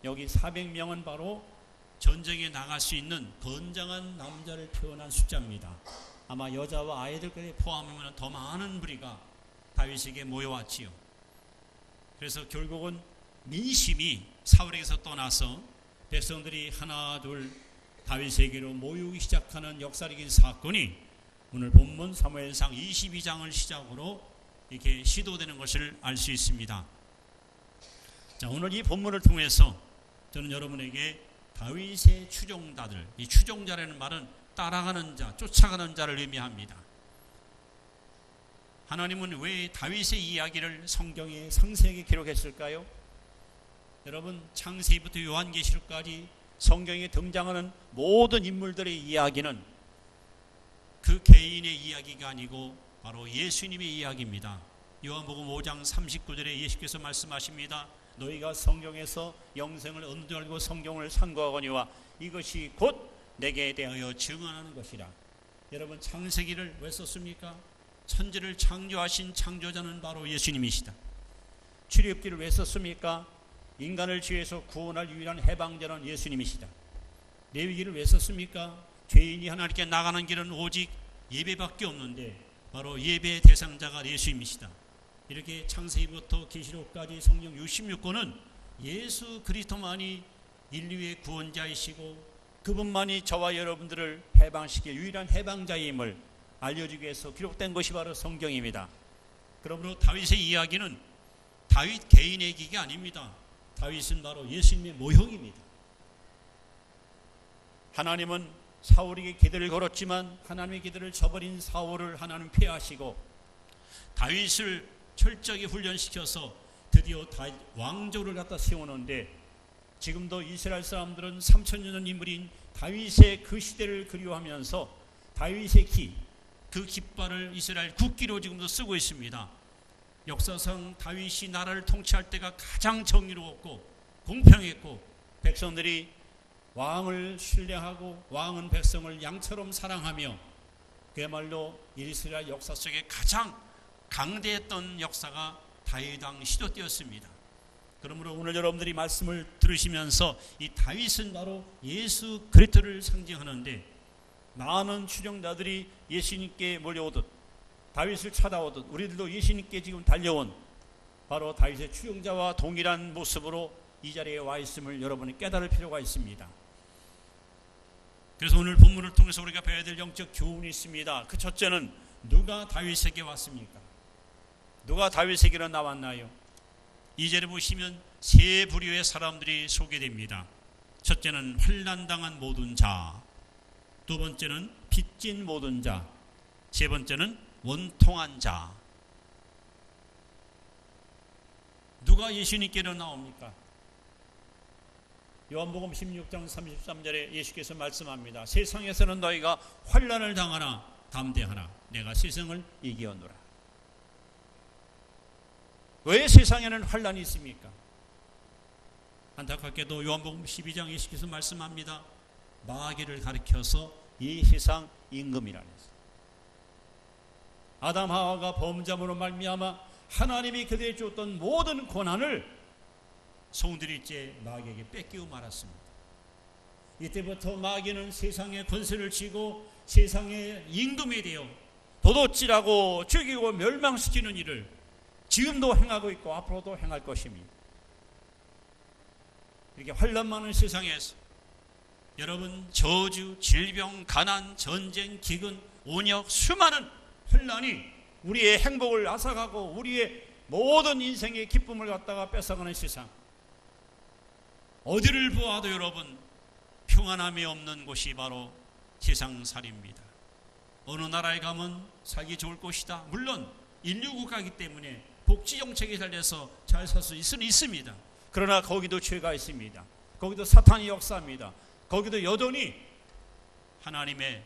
여기 400명은 바로 전쟁에 나갈 수 있는 건장한 남자를 표현한 숫자입니다. 아마 여자와 아이들까지 포함하면 더 많은 무리가 다윗에게 모여왔지요. 그래서 결국은 민심이 사울에게서 떠나서 백성들이 하나 둘 다윗에게로 모이기 시작하는 역사적인 사건이 오늘 본문 사무엘상 22장을 시작으로 이렇게 시도되는 것을 알 수 있습니다. 자, 오늘 이 본문을 통해서 저는 여러분에게 다윗의 추종자들, 이 추종자라는 말은 따라가는 자, 쫓아가는 자를 의미합니다. 하나님은 왜 다윗의 이야기를 성경에 상세하게 기록했을까요? 여러분, 창세기부터 요한계시록까지 성경에 등장하는 모든 인물들의 이야기는 그 개인의 이야기가 아니고 바로 예수님의 이야기입니다. 요한복음 5장 39절에 예수께서 말씀하십니다. 너희가 성경에서 영생을 얻는 줄 알고 성경을 상고하거니와 이것이 곧 내게 대하여 증언하는 것이라. 여러분 창세기를 왜 썼습니까? 천지를 창조하신 창조자는 바로 예수님이시다. 출애굽기를 왜 썼습니까? 인간을 죄에서 구원할 유일한 해방자는 예수님이시다. 레위기를 왜 썼습니까? 죄인이 하나님께 나가는 길은 오직 예배밖에 없는데 바로 예배의 대상자가 예수님이시다. 이렇게 창세기부터 계시록까지 성경 66권은 예수 그리스도만이 인류의 구원자이시고 그분만이 저와 여러분들을 해방시킬 유일한 해방자임을 알려주기 위해서 기록된 것이 바로 성경입니다. 그러므로 다윗의 이야기는 다윗 개인의 얘기가 아닙니다. 다윗은 바로 예수님의 모형입니다. 하나님은 사울에게 기도를 걸었지만 하나님의 기도를 저버린 사울을 하나님 폐하시고 다윗을 철저히 훈련시켜서 드디어 왕조를 갖다 세우는데 지금도 이스라엘 사람들은 3000년 전 인물인 다윗의 그 시대를 그리워하면서 다윗의 기, 그 깃발을 이스라엘 국기로 지금도 쓰고 있습니다. 역사상 다윗이 나라를 통치할 때가 가장 정의로웠고 공평했고 백성들이 왕을 신뢰하고 왕은 백성을 양처럼 사랑하며 그야말로 이스라엘 역사 속에 가장 강대했던 역사가 다윗 왕 시도 때였습니다. 그러므로 오늘 여러분들이 말씀을 들으시면서 이 다윗은 바로 예수 그리스도를 상징하는데 많은 추종자들이 예수님께 몰려오듯 다윗을 찾아오듯 우리들도 예수님께 지금 달려온 바로 다윗의 추종자와 동일한 모습으로 이 자리에 와 있음을 여러분이 깨달을 필요가 있습니다. 그래서 오늘 본문을 통해서 우리가 배워야 될 영적 교훈이 있습니다. 그 첫째는 누가 다윗에게 왔습니까? 누가 다윗에게로 나왔나요? 2절에 보시면 세 부류의 사람들이 소개됩니다. 첫째는 환난당한 모든 자, 두 번째는 빚진 모든 자, 세 번째는 원통한 자. 누가 예수님께로 나옵니까? 요한복음 16장 33절에 예수께서 말씀합니다. 세상에서는 너희가 환난을 당하나 담대하라. 내가 세상을 이기었노라. 왜 세상에는 환난이 있습니까? 안타깝게도 요한복음 12장 예수께서 말씀합니다. 마귀를 가리켜서 이 세상 임금이라는 것입니다. 아담 하와가 범죄함으로 말미암아 하나님이 그들에게 줬던 모든 권한을 송두리째 마귀에게 뺏기고 말았습니다. 이때부터 마귀는 세상의 권세를 쥐고 세상의 임금이 되어 도둑질하고 죽이고 멸망시키는 일을 지금도 행하고 있고 앞으로도 행할 것입니다. 이렇게 환난 많은 세상에서 여러분 저주, 질병, 가난, 전쟁, 기근, 온역, 수많은 환난이 우리의 행복을 앗아가고 우리의 모든 인생의 기쁨을 갖다가 뺏어가는 세상, 어디를 보아도 여러분 평안함이 없는 곳이 바로 세상살이입니다. 어느 나라에 가면 살기 좋을 곳이다. 물론 인류국가이기 때문에 복지정책에 달려서 잘 살 수 있습니다. 그러나 거기도 죄가 있습니다. 거기도 사탄이 역사합니다. 거기도 여전히 하나님의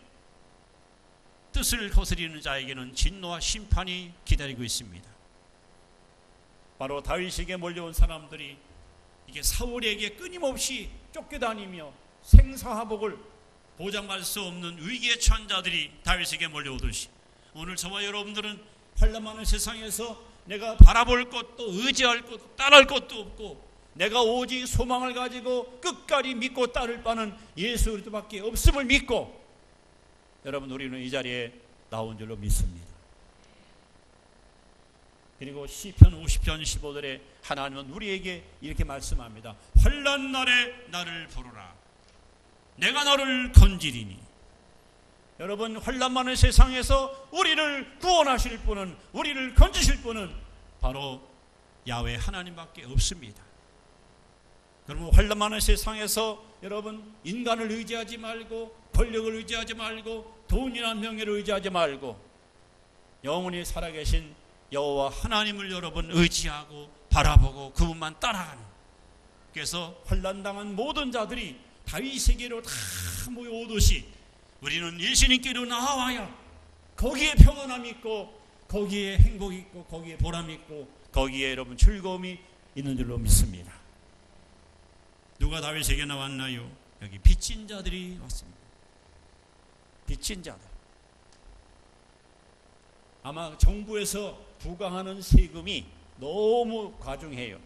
뜻을 거스리는 자에게는 진노와 심판이 기다리고 있습니다. 바로 다윗에게 몰려온 사람들이 이게 사울에게 끊임없이 쫓겨다니며 생사화복을 보장할 수 없는 위기에 처한 자들이 다윗에게 몰려오듯이 오늘 저와 여러분들은 환난 많은 세상에서 내가 바라볼 것도 의지할 것도 따를 것도 없고 내가 오직 소망을 가지고 끝까지 믿고 따를 바는 예수 그리스도밖에 없음을 믿고 여러분 우리는 이 자리에 나온 줄로 믿습니다. 그리고 시편 50편 15절에 하나님은 우리에게 이렇게 말씀합니다. 환난 날에 나를 부르라. 내가 너를 건지리니. 여러분 환난 많은 세상에서 우리를 구원하실 분은 우리를 건지실 분은 바로 야훼 하나님밖에 없습니다. 그러면 환난 많은 세상에서 여러분 인간을 의지하지 말고 권력을 의지하지 말고 돈이나 명예를 의지하지 말고 영원히 살아계신 여호와 하나님을 여러분 의지하고 바라보고 그분만 따라가는, 그래서 환난당한 모든 자들이 다윗에게로 다 모여오듯이 우리는 예수님께로 나와야 거기에 평안함이 있고 거기에 행복이 있고 거기에 보람이 있고 거기에 여러분 즐거움이 있는 줄로 믿습니다. 누가 다윗에게 나왔나요? 여기 빚진 자들이 왔습니다. 빚진 자들. 아마 정부에서 부과하는 세금이 너무 과중해요.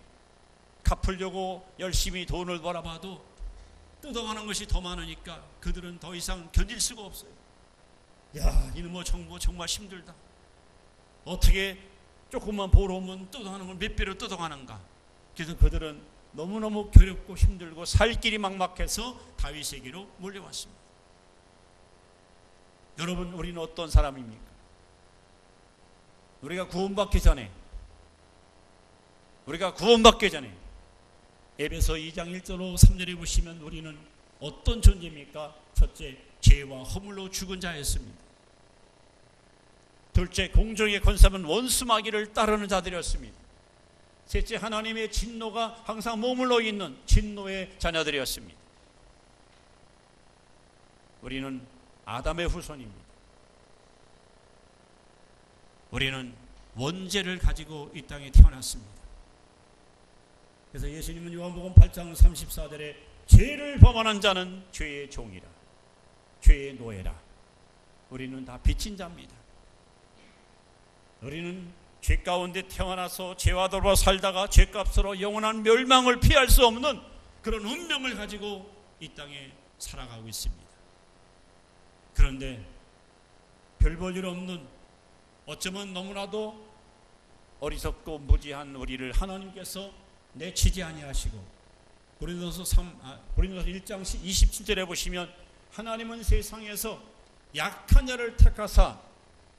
갚으려고 열심히 돈을 벌어봐도 뜯어가는 것이 더 많으니까 그들은 더 이상 견딜 수가 없어요. 야, 이놈의 정부 정말 힘들다. 어떻게 조금만 벌어오면 뜯어가는 걸 몇 배로 뜯어가는가. 그래서 그들은 너무너무 괴롭고 힘들고 살 길이 막막해서 다윗에게로 몰려왔습니다. 여러분, 우리는 어떤 사람입니까? 우리가 구원받기 전에 에베소 2장 1절로 3절에 보시면 우리는 어떤 존재입니까? 첫째, 죄와 허물로 죽은 자였습니다. 둘째, 공정의 권세는 원수마귀를 따르는 자들이었습니다. 셋째, 하나님의 진노가 항상 머물러 있는 진노의 자녀들이었습니다. 우리는 아담의 후손입니다. 우리는 원죄를 가지고 이 땅에 태어났습니다. 그래서 예수님은 요한복음 8장 34절에 죄를 범하는 자는 죄의 종이라, 죄의 노예라. 우리는 다 빚진 자입니다. 우리는 죄 가운데 태어나서 죄와 더불어 살다가 죄값으로 영원한 멸망을 피할 수 없는 그런 운명을 가지고 이 땅에 살아가고 있습니다. 그런데 별 볼 일 없는, 어쩌면 너무나도 어리석고 무지한 우리를 하나님께서 내치지 아니하시고, 고린도서 1장 27절에 보시면 하나님은 세상에서 약한 자를 택하사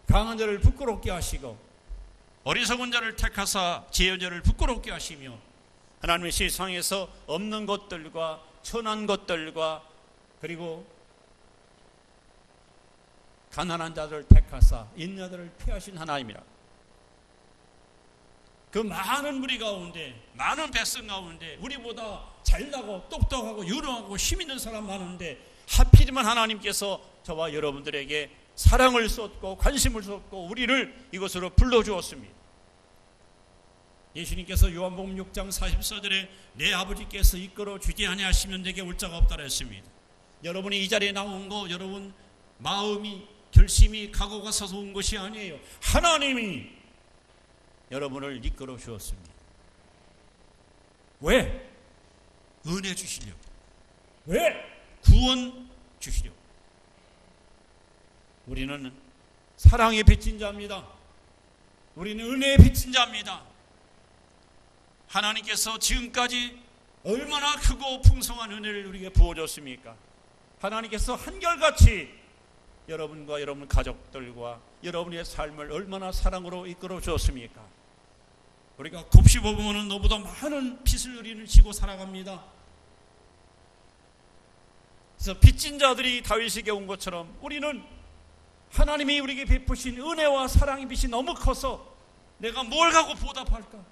강한 자를 부끄럽게 하시고 어리석은 자를 택하사 지혜한 자를 부끄럽게 하시며, 하나님의 세상에서 없는 것들과 천한 것들과 그리고 가난한 자들을 택하사 있는 자들을 피하신 하나님이라. 그 많은 무리 가운데, 많은 백성 가운데 우리보다 잘나고 똑똑하고 유능하고 힘 있는 사람 많은데 하필이면 하나님께서 저와 여러분들에게 사랑을 쏟고 관심을 쏟고 우리를 이곳으로 불러주었습니다. 예수님께서 요한복음 6장 44절에 내 아버지께서 이끌어 주지 아니하시면 내게 올 자가 없다고 했습니다. 여러분이 이 자리에 나온 거 여러분 마음이, 결심이, 각오가 서서 온 것이 아니에요. 하나님이 여러분을 이끌어 주었습니다. 왜? 은혜 주시려고. 왜? 구원 주시려고. 우리는 사랑에 빚진 자입니다. 우리는 은혜에 빚진 자입니다. 하나님께서 지금까지 얼마나 크고 풍성한 은혜를 우리에게 부어줬습니까? 하나님께서 한결같이 여러분과 여러분 가족들과 여러분의 삶을 얼마나 사랑으로 이끌어 주었습니까? 우리가 곱씹어보면 너보다 많은 빚을 우리는 지고 살아갑니다. 그래서 빚진 자들이 다윗에게 온 것처럼 우리는 하나님이 우리에게 베푸신 은혜와 사랑의 빚이 너무 커서 내가 뭘 갖고 보답할까?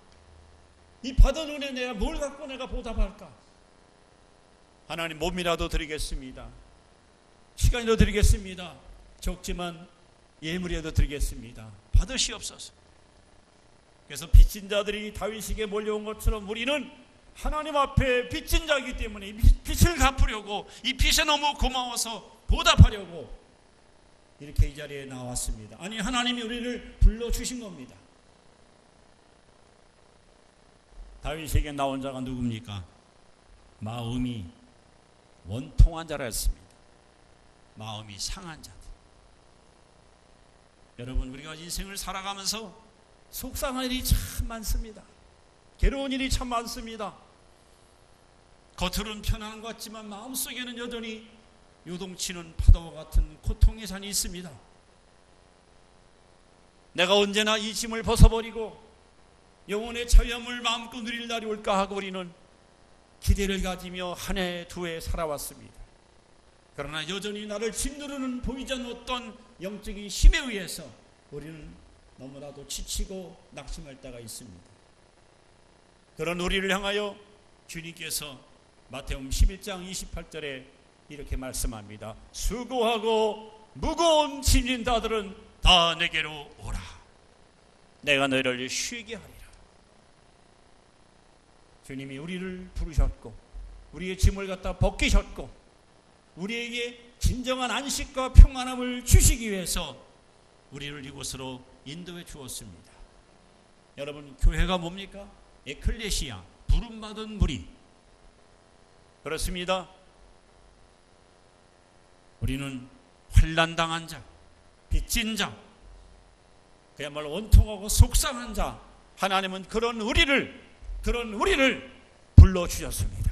이 받은 은혜 내가 뭘 갖고 내가 보답할까? 하나님, 몸이라도 드리겠습니다. 시간이라도 드리겠습니다. 적지만 예물이라도 드리겠습니다. 받으시옵소서. 그래서 빚진 자들이 다윗에게 몰려온 것처럼 우리는 하나님 앞에 빚진 자이기 때문에 이 빚을 갚으려고, 이 빚에 너무 고마워서 보답하려고 이렇게 이 자리에 나왔습니다. 아니, 하나님이 우리를 불러주신 겁니다. 다윗에게 나온 자가 누굽니까? 마음이 원통한 자였습니다. 마음이 상한 자들. 여러분, 우리가 인생을 살아가면서 속상한 일이 참 많습니다. 괴로운 일이 참 많습니다. 겉으로는 편안한 것 같지만 마음속에는 여전히 요동치는 파도와 같은 고통의 산이 있습니다. 내가 언제나 이 짐을 벗어버리고 영혼의 자유함을 마음껏 누릴 날이 올까 하고 우리는 기대를 가지며 한 해, 두 해 살아왔습니다. 그러나 여전히 나를 짓누르는 보이지 않는 어떤 영적인 힘에 의해서 우리는 너무나도 지치고 낙심할 때가 있습니다. 그런 우리를 향하여 주님께서 마태복음 11장 28절에 이렇게 말씀합니다. 수고하고 무거운 짐진 자들은 다 내게로 오라. 내가 너희를 쉬게 하리라. 주님이 우리를 부르셨고 우리의 짐을 갖다 벗기셨고 우리에게 진정한 안식과 평안함을 주시기 위해서 우리를 이곳으로 인도해 주었습니다. 여러분, 교회가 뭡니까? 에클레시아, 부름받은 무리. 그렇습니다. 우리는 환난당한 자, 빚진 자, 그야말로 원통하고 속상한 자, 하나님은 그런 우리를 불러주셨습니다.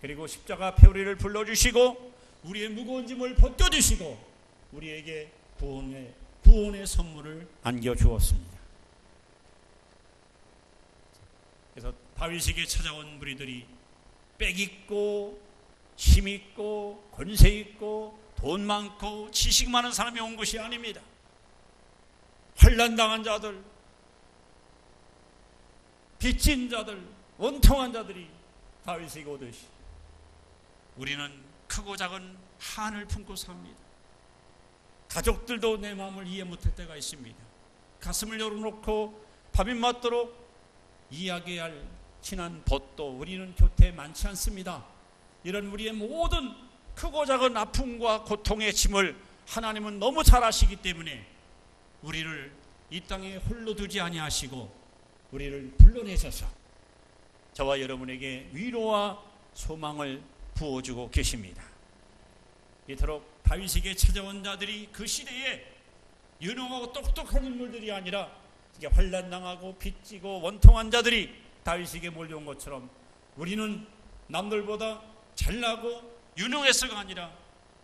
그리고 십자가 앞에 우리를 불러주시고 우리의 무거운 짐을 벗겨주시고 우리에게 구원의 선물을 안겨주었습니다. 그래서 다윗에게 찾아온 무리들이 빽 있고 힘 있고 권세 있고 돈 많고 지식 많은 사람이 온 것이 아닙니다. 환난당한 자들, 빚진 자들, 원통한 자들이 다윗에게 오듯이 우리는 크고 작은 한을 품고 삽니다. 가족들도 내 마음을 이해 못할 때가 있습니다. 가슴을 열어놓고 밥이 맞도록 이야기할 친한 벗도 우리는 곁에 많지 않습니다. 이런 우리의 모든 크고 작은 아픔과 고통의 짐을 하나님은 너무 잘 아시기 때문에 우리를 이 땅에 홀로 두지 아니하시고 우리를 불러내셔서 저와 여러분에게 위로와 소망을 부어주고 계십니다. 이토록 다윗에게 찾아온 자들이 그 시대에 유능하고 똑똑한 인물들이 아니라 환난당하고 빚지고 원통한 자들이 다윗에게 몰려온 것처럼 우리는 남들보다 잘나고 유능해서가 아니라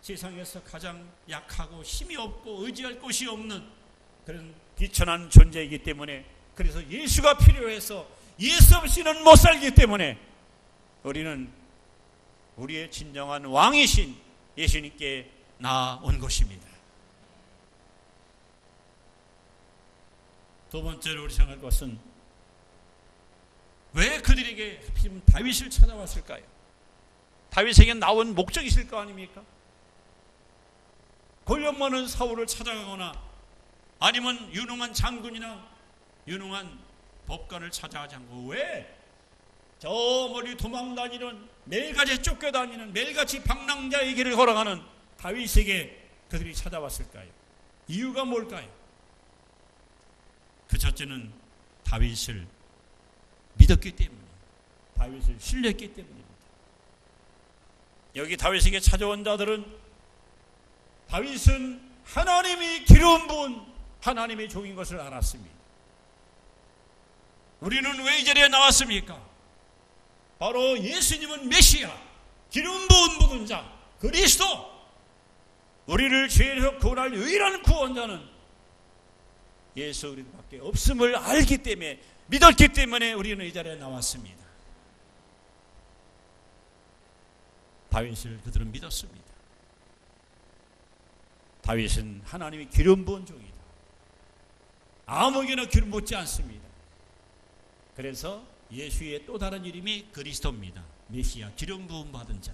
세상에서 가장 약하고 힘이 없고 의지할 곳이 없는 그런 비천한 존재이기 때문에, 그래서 예수가 필요해서 예수 없이는 못 살기 때문에 우리는 우리의 진정한 왕이신 예수님께 나온 것입니다. 두 번째로 우리 생각할 것은 왜 그들에게 하필이면 다윗을 찾아왔을까요? 다윗에게 나온 목적이 있을 거 아닙니까? 권력 많은 사울을 찾아가거나 아니면 유능한 장군이나 유능한 법관을 찾아가지 않고 왜 저 멀리 도망다니는 매일같이 쫓겨다니는 매일같이 방랑자의 길을 걸어가는 다윗에게 그들이 찾아왔을까요? 이유가 뭘까요? 그 첫째는 다윗을 믿었기 때문에, 다윗을 신뢰했기 때문입니다. 여기 다윗에게 찾아온 자들은 다윗은 하나님이 기름 부은 하나님의 종인 것을 알았습니다. 우리는 왜 이 자리에 나왔습니까? 바로 예수님은 메시아, 기름 부은 모든 자, 그리스도, 우리를 죄에서 구원할 유일한 구원자는 예수 그리스도밖에 없음을 알기 때문에, 믿었기 때문에 우리는 이 자리에 나왔습니다. 다윗을 그들은 믿었습니다. 다윗은 하나님이 기름 부은 종이다. 아무에게나 기름 붓지 않습니다. 그래서 예수의 또 다른 이름이 그리스도입니다. 메시아, 기름 부음 받은 자.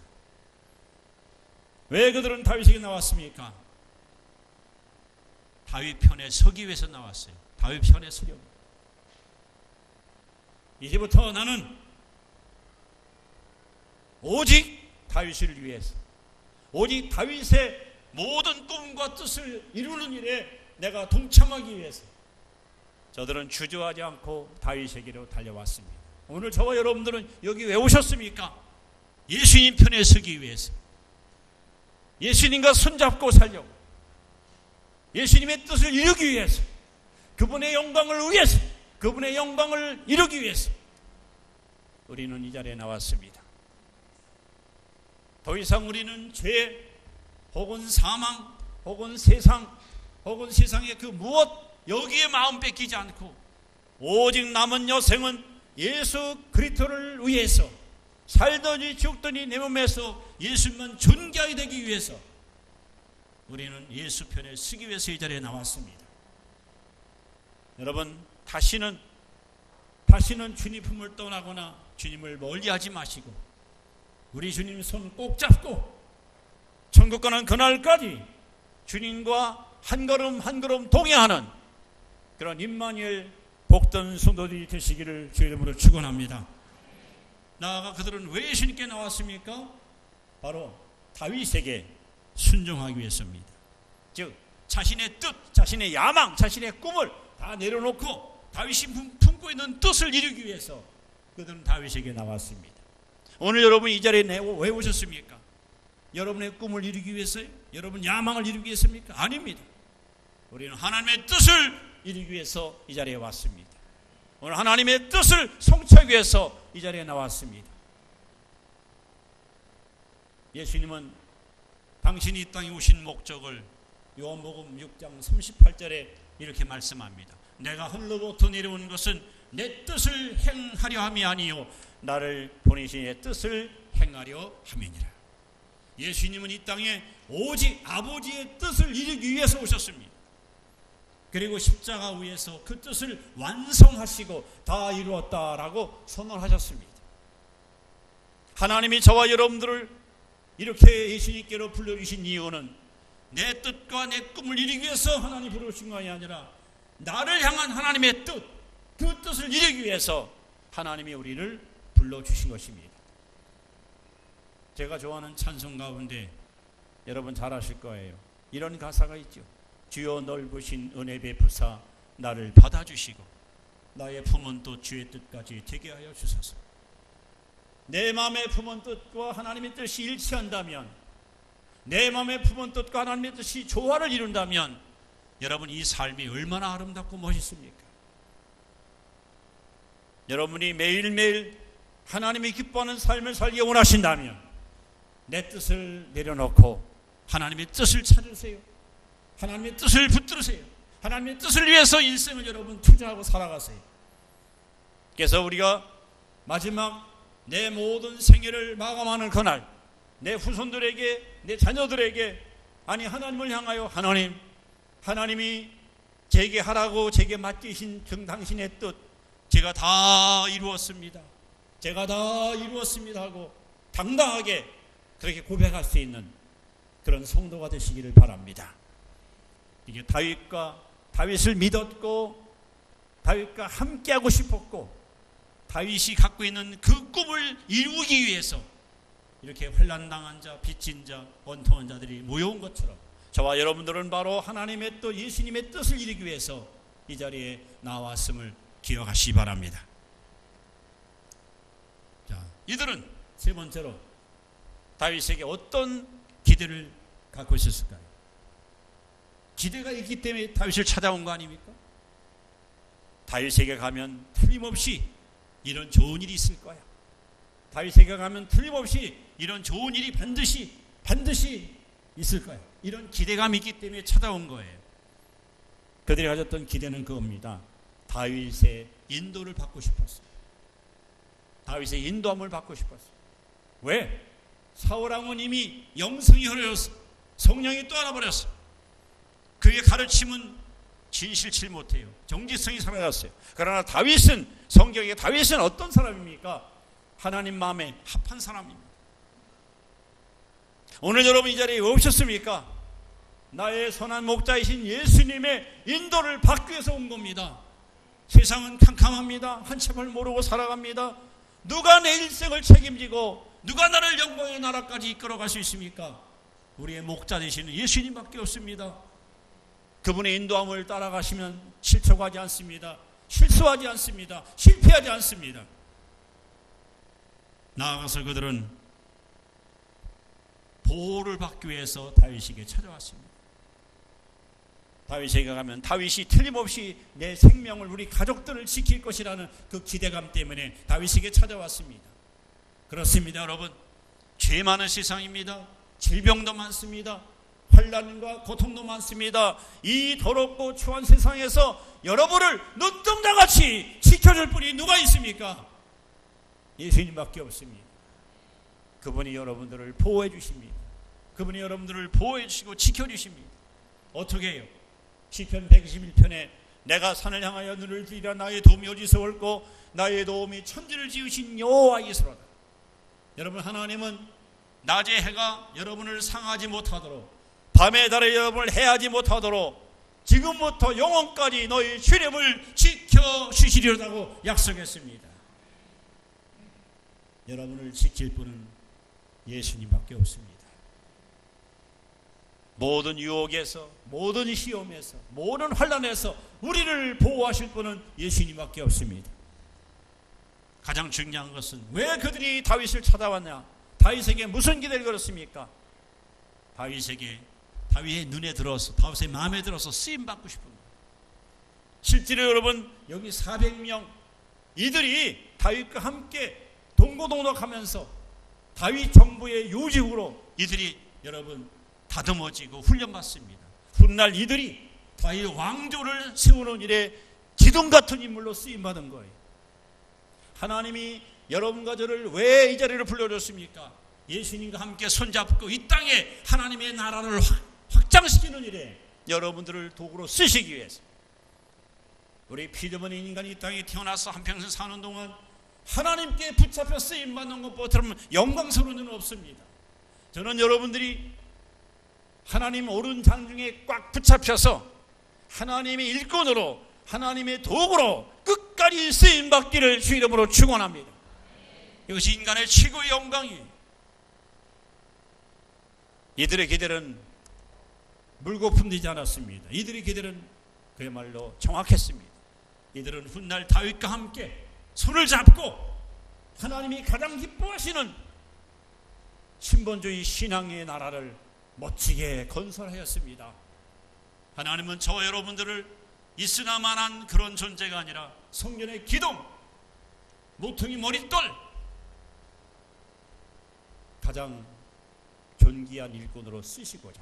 왜 그들은 다윗에게 나왔습니까? 다윗 편에 서기 위해서 나왔어요. 다윗 편에 서려고. 이제부터 나는 오직 다윗을 위해서, 오직 다윗의 모든 꿈과 뜻을 이루는 일에 내가 동참하기 위해서 저들은 주저하지 않고 다윗에게로 달려왔습니다. 오늘 저와 여러분들은 여기 왜 오셨습니까? 예수님 편에 서기 위해서, 예수님과 손잡고 살려고, 예수님의 뜻을 이루기 위해서, 그분의 영광을 위해서, 그분의 영광을 이루기 위해서 우리는 이 자리에 나왔습니다. 더 이상 우리는 죄 혹은 사망 혹은 세상 혹은 세상의 그 무엇 여기에 마음 뺏기지 않고 오직 남은 여생은 예수 그리스도를 위해서 살더니 죽더니 내 몸에서 예수만 존귀하게 되기 위해서 우리는 예수 편에 서기 위해서 이 자리에 나왔습니다. 여러분, 다시는 주님 품을 떠나거나 주님을 멀리하지 마시고 우리 주님 손 꼭 잡고 천국 가는 그날까지 주님과 한 걸음 한 걸음 동행하는 그런 임마누엘 복된 성도들이 되시기를 주의 이름으로 축원합니다. 나아가 그들은 왜 예수님께 나왔습니까? 바로 다윗에게 순종하기 위해서입니다. 즉 자신의 뜻, 자신의 야망, 자신의 꿈을 다 내려놓고 다윗이 품고 있는 뜻을 이루기 위해서 그들은 다윗에게 나왔습니다. 오늘 여러분 이 자리에 왜 오셨습니까? 여러분의 꿈을 이루기 위해서요? 여러분 야망을 이루기 위해서입니까? 아닙니다. 우리는 하나님의 뜻을 이루기 위해서 이 자리에 왔습니다. 오늘 하나님의 뜻을 성취하기 위해서 이 자리에 나왔습니다. 예수님은 당신이 이 땅에 오신 목적을 요한복음 6장 38절에 이렇게 말씀합니다. 내가 하늘로부터 내려온 것은 내 뜻을 행하려 함이 아니요 나를 보내신 이의 뜻을 행하려 함이니라. 예수님은 이 땅에 오직 아버지의 뜻을 이루기 위해서 오셨습니다. 그리고 십자가 위에서 그 뜻을 완성하시고 다 이루었다라고 선언하셨습니다. 하나님이 저와 여러분들을 이렇게 예수님께로 불러주신 이유는 내 뜻과 내 꿈을 이루기 위해서 하나님 부르신 것이 아니라 나를 향한 하나님의 뜻, 그 뜻을 이루기 위해서 하나님이 우리를 불러주신 것입니다. 제가 좋아하는 찬송 가운데 여러분 잘 아실 거예요. 이런 가사가 있죠. 주여 넓으신 은혜 베푸사 나를 받아주시고 나의 품은 또 주의 뜻까지 되게 하여 주소서. 내 마음의 품은 뜻과 하나님의 뜻이 일치한다면, 내 마음의 품은 뜻과 하나님의 뜻이 조화를 이룬다면 여러분 이 삶이 얼마나 아름답고 멋있습니까? 여러분이 매일매일 하나님이 기뻐하는 삶을 살기 원하신다면 내 뜻을 내려놓고 하나님의 뜻을 찾으세요. 하나님의 뜻을 붙들으세요. 하나님의 뜻을 위해서 인생을 여러분 투자하고 살아가세요. 그래서 우리가 마지막 내 모든 생애를 마감하는 그날, 내 후손들에게, 내 자녀들에게, 아니 하나님을 향하여 하나님이 제게 하라고 제게 맡기신 당신의 뜻 제가 다 이루었습니다. 제가 다 이루었습니다 하고 당당하게 그렇게 고백할 수 있는 그런 성도가 되시기를 바랍니다. 이게 다윗을 믿었고 다윗과 함께하고 싶었고 다윗이 갖고 있는 그 꿈을 이루기 위해서 이렇게 환난당한 자, 빚진 자, 원통한 자들이 모여온 것처럼 저와 여러분들은 바로 하나님의 뜻, 예수님의 뜻을 이루기 위해서 이 자리에 나왔음을 기억하시기 바랍니다. 자, 이들은 세 번째로 다윗에게 어떤 기대를 갖고 있었을까요? 기대가 있기 때문에 다윗을 찾아온 거 아닙니까? 다윗에게 가면 틀림없이 이런 좋은 일이 있을 거야. 다윗에게 가면 틀림없이 이런 좋은 일이 반드시 있을 거야. 이런 기대감이 있기 때문에 찾아온 거예요. 그들이 가졌던 기대는 그겁니다. 다윗의 인도를 받고 싶었어요. 다윗의 인도함을 받고 싶었어요. 왜? 사울왕은 이미 영성이 흐려졌어. 성령이 또 알아버렸어. 그의 가르침은 진실치 못해요. 정직성이 사라졌어요. 그러나 다윗은, 성경에 다윗은 어떤 사람입니까? 하나님 마음에 합한 사람입니다. 오늘 여러분 이 자리에 왜 오셨습니까? 나의 선한 목자이신 예수님의 인도를 받기 위해서 온 겁니다. 세상은 캄캄합니다. 한 치 앞을 모르고 살아갑니다. 누가 내 일생을 책임지고 누가 나를 영광의 나라까지 이끌어갈 수 있습니까? 우리의 목자 되시는 예수님밖에 없습니다. 그분의 인도함을 따라가시면 실족하지 않습니다. 실수하지 않습니다. 실패하지 않습니다. 나아가서 그들은 보호를 받기 위해서 다윗에게 찾아왔습니다. 다윗에게 가면 다윗이 틀림없이 내 생명을, 우리 가족들을 지킬 것이라는 그 기대감 때문에 다윗에게 찾아왔습니다. 그렇습니다, 여러분. 죄 많은 세상입니다. 질병도 많습니다. 환난과 고통도 많습니다. 이 더럽고 추한 세상에서 여러분을 눈동자같이 지켜줄 분이 누가 있습니까? 예수님밖에 없습니다. 그분이 여러분들을 보호해 주십니다. 그분이 여러분들을 보호해 주시고 지켜주십니다. 어떻게 해요? 시편 121편에 내가 산을 향하여 눈을 들이라 나의 도움이 어디서 올고 나의 도움이 천지를 지으신 여호와이시로다. 여러분, 하나님은 낮의 해가 여러분을 상하지 못하도록, 밤의 달에 여러분을 해하지 못하도록 지금부터 영원까지 너희 슈렘을 지켜주시리라고 약속했습니다. 여러분을 지킬 분은 예수님밖에 없습니다. 모든 유혹에서, 모든 시험에서, 모든 환난에서 우리를 보호하실 분은 예수님밖에 없습니다. 가장 중요한 것은 왜 그들이 다윗을 찾아왔냐? 다윗에게 무슨 기대를 걸었습니까? 다윗의 눈에 들어서, 다윗의 마음에 들어서 쓰임 받고 싶은 거예요. 실제로 여러분, 여기 400명 이들이 다윗과 함께 동고동락하면서 다윗 정부의 요직으로 이들이 여러분 다듬어지고 훈련받습니다. 훗날 이들이 다윗 왕조를 세우는 일에 기둥 같은 인물로 쓰임 받은 거예요. 하나님이 여러분과 저를 왜 이 자리를 불러줬습니까? 예수님과 함께 손잡고 이 땅에 하나님의 나라를 확장시키는 일에 여러분들을 도구로 쓰시기 위해서. 우리 피드머니 인간이 이 땅에 태어나서 한평생 사는 동안 하나님께 붙잡혀 쓰임받는 것보다는 영광스러운 일은 없습니다. 저는 여러분들이 하나님 오른 장중에 꽉 붙잡혀서 하나님의 일꾼으로, 하나님의 도구로 끝까지 쓰임받기를 주 이름으로 축원합니다. 이것이 인간의 최고의 영광이에요. 이들의 기대는 물거품 되지 않았습니다. 이들의 기대는 그야말로 정확했습니다. 이들은 훗날 다윗과 함께 손을 잡고 하나님이 가장 기뻐하시는 신본주의 신앙의 나라를 멋지게 건설하였습니다. 하나님은 저와 여러분들을 있으나마한 그런 존재가 아니라 성전의 기둥, 모퉁이 머릿돌, 가장 존귀한 일꾼으로 쓰시고자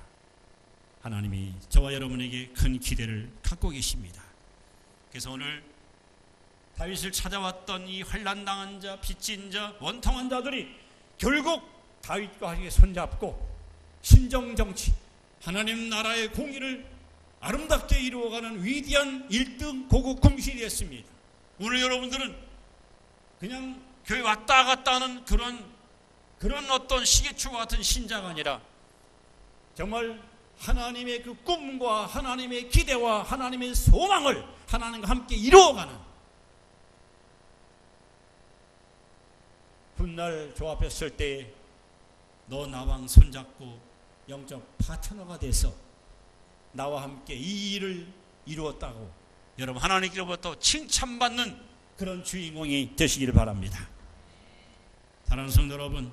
하나님이 저와 여러분에게 큰 기대를 갖고 계십니다. 그래서 오늘 다윗을 찾아왔던 이 환난당한 자, 빚진 자, 원통한 자들이 결국 다윗과 함께 손잡고 신정정치, 하나님 나라의 공의를 아름답게 이루어가는 위대한 1등 고국 군신이 됐습니다. 오늘 여러분들은 그냥 교회 왔다 갔다 하는 그런 어떤 시계추와 같은 신자가 아니라 정말 하나님의 그 꿈과 하나님의 기대와 하나님의 소망을 하나님과 함께 이루어가는 훗날 조합했을 때 너 나와 손잡고 영적 파트너가 돼서 나와 함께 이 일을 이루었다고 여러분 하나님께로부터 칭찬받는 그런 주인공이 되시기를 바랍니다. 사랑하는 성도 여러분,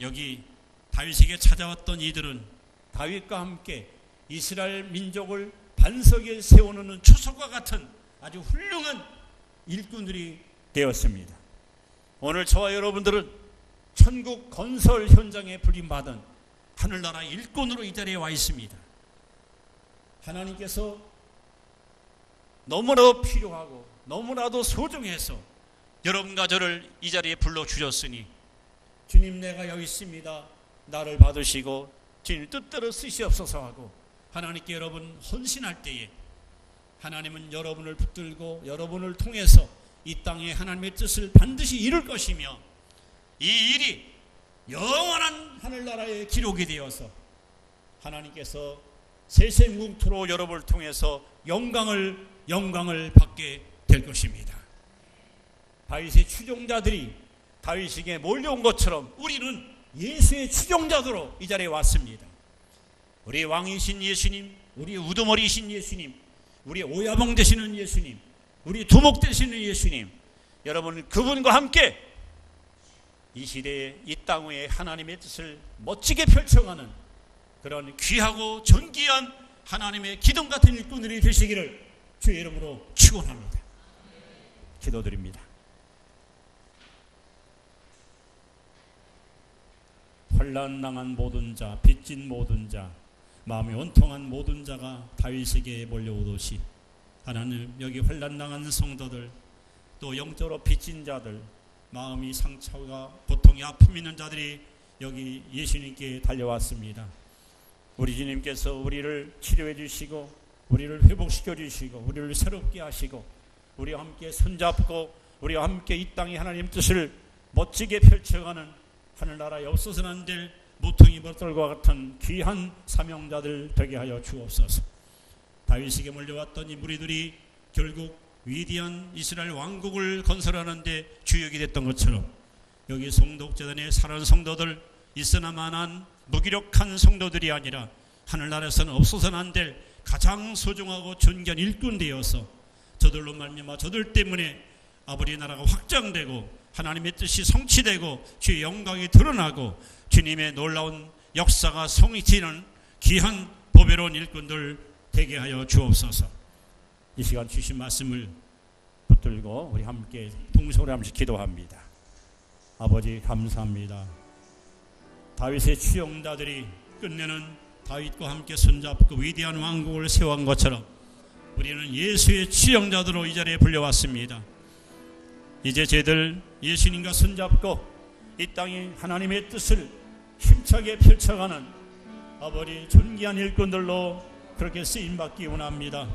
여기 다윗에게 찾아왔던 이들은 다윗과 함께 이스라엘 민족을 반석에 세워놓는 초석과 같은 아주 훌륭한 일꾼들이 되었습니다. 오늘 저와 여러분들은 천국 건설 현장에 부림받은 하늘나라 일꾼으로 이 자리에 와 있습니다. 하나님께서 너무나도 필요하고 너무나도 소중해서 여러분과 저를 이 자리에 불러주셨으니 주님 내가 여기 있습니다. 나를 받으시고 주님 뜻대로 쓰시옵소서 하고 하나님께 여러분 헌신할 때에 하나님은 여러분을 붙들고 여러분을 통해서 이 땅에 하나님의 뜻을 반드시 이룰 것이며 이 일이 영원한 하늘나라의 기록이 되어서 하나님께서 세세뭉토로 여러분을 통해서 영광을 받게 될 것입니다. 다윗의 추종자들이 다윗에게 몰려온 것처럼 우리는 예수의 추종자들로 이 자리에 왔습니다. 우리 왕이신 예수님, 우리 우두머리이신 예수님, 우리 오야봉 되시는 예수님, 우리 두목 되시는 예수님, 여러분 그분과 함께 이 시대에 이 땅 위에 하나님의 뜻을 멋지게 펼쳐가는 그런 귀하고 존귀한 하나님의 기둥 같은 일꾼들이 되시기를 주의 이름으로 축원합니다. 기도드립니다. 환난당한 모든 자, 빚진 모든 자, 마음이 원통한 모든 자가 다윗에게 몰려오듯이 하나님 여기 환난당한 성도들 또 영적으로 빚진 자들 마음이 상처가 고통이 아픔 있는 자들이 여기 예수님께 달려왔습니다. 우리 주님께서 우리를 치료해 주시고 우리를 회복시켜 주시고 우리를 새롭게 하시고 우리와 함께 손잡고 우리와 함께 이 땅에 하나님 뜻을 멋지게 펼쳐가는 하늘나라에 없어서는 안 될 모퉁이 머리돌과 같은 귀한 사명자들 되게 하여 주옵소서. 다윗에게 몰려왔던 이 무리들이 결국 위대한 이스라엘 왕국을 건설하는 데 주역이 됐던 것처럼 여기 성독재단의 살아난 성도들 있으나마한 무기력한 성도들이 아니라 하늘나라에서는 없어서는 안 될 가장 소중하고 존귀한 일꾼 되어서 저들로 말미암아 저들 때문에 아버지 나라가 확장되고 하나님의 뜻이 성취되고 주의 영광이 드러나고 주님의 놀라운 역사가 성취되는 귀한 보배로운 일꾼들 되게 하여 주옵소서. 이 시간 주신 말씀을 붙들고 우리 함께 동서로 함께 기도합니다. 아버지 감사합니다. 다윗의 추영자들이 끝내는 다윗과 함께 손잡고 위대한 왕국을 세워간 것처럼 우리는 예수의 추영자들로 이 자리에 불려왔습니다. 이제 저희들 예수님과 손잡고 이 땅에 하나님의 뜻을 힘차게 펼쳐가는 아버지 존귀한 일꾼들로 그렇게 쓰임받기 원합니다.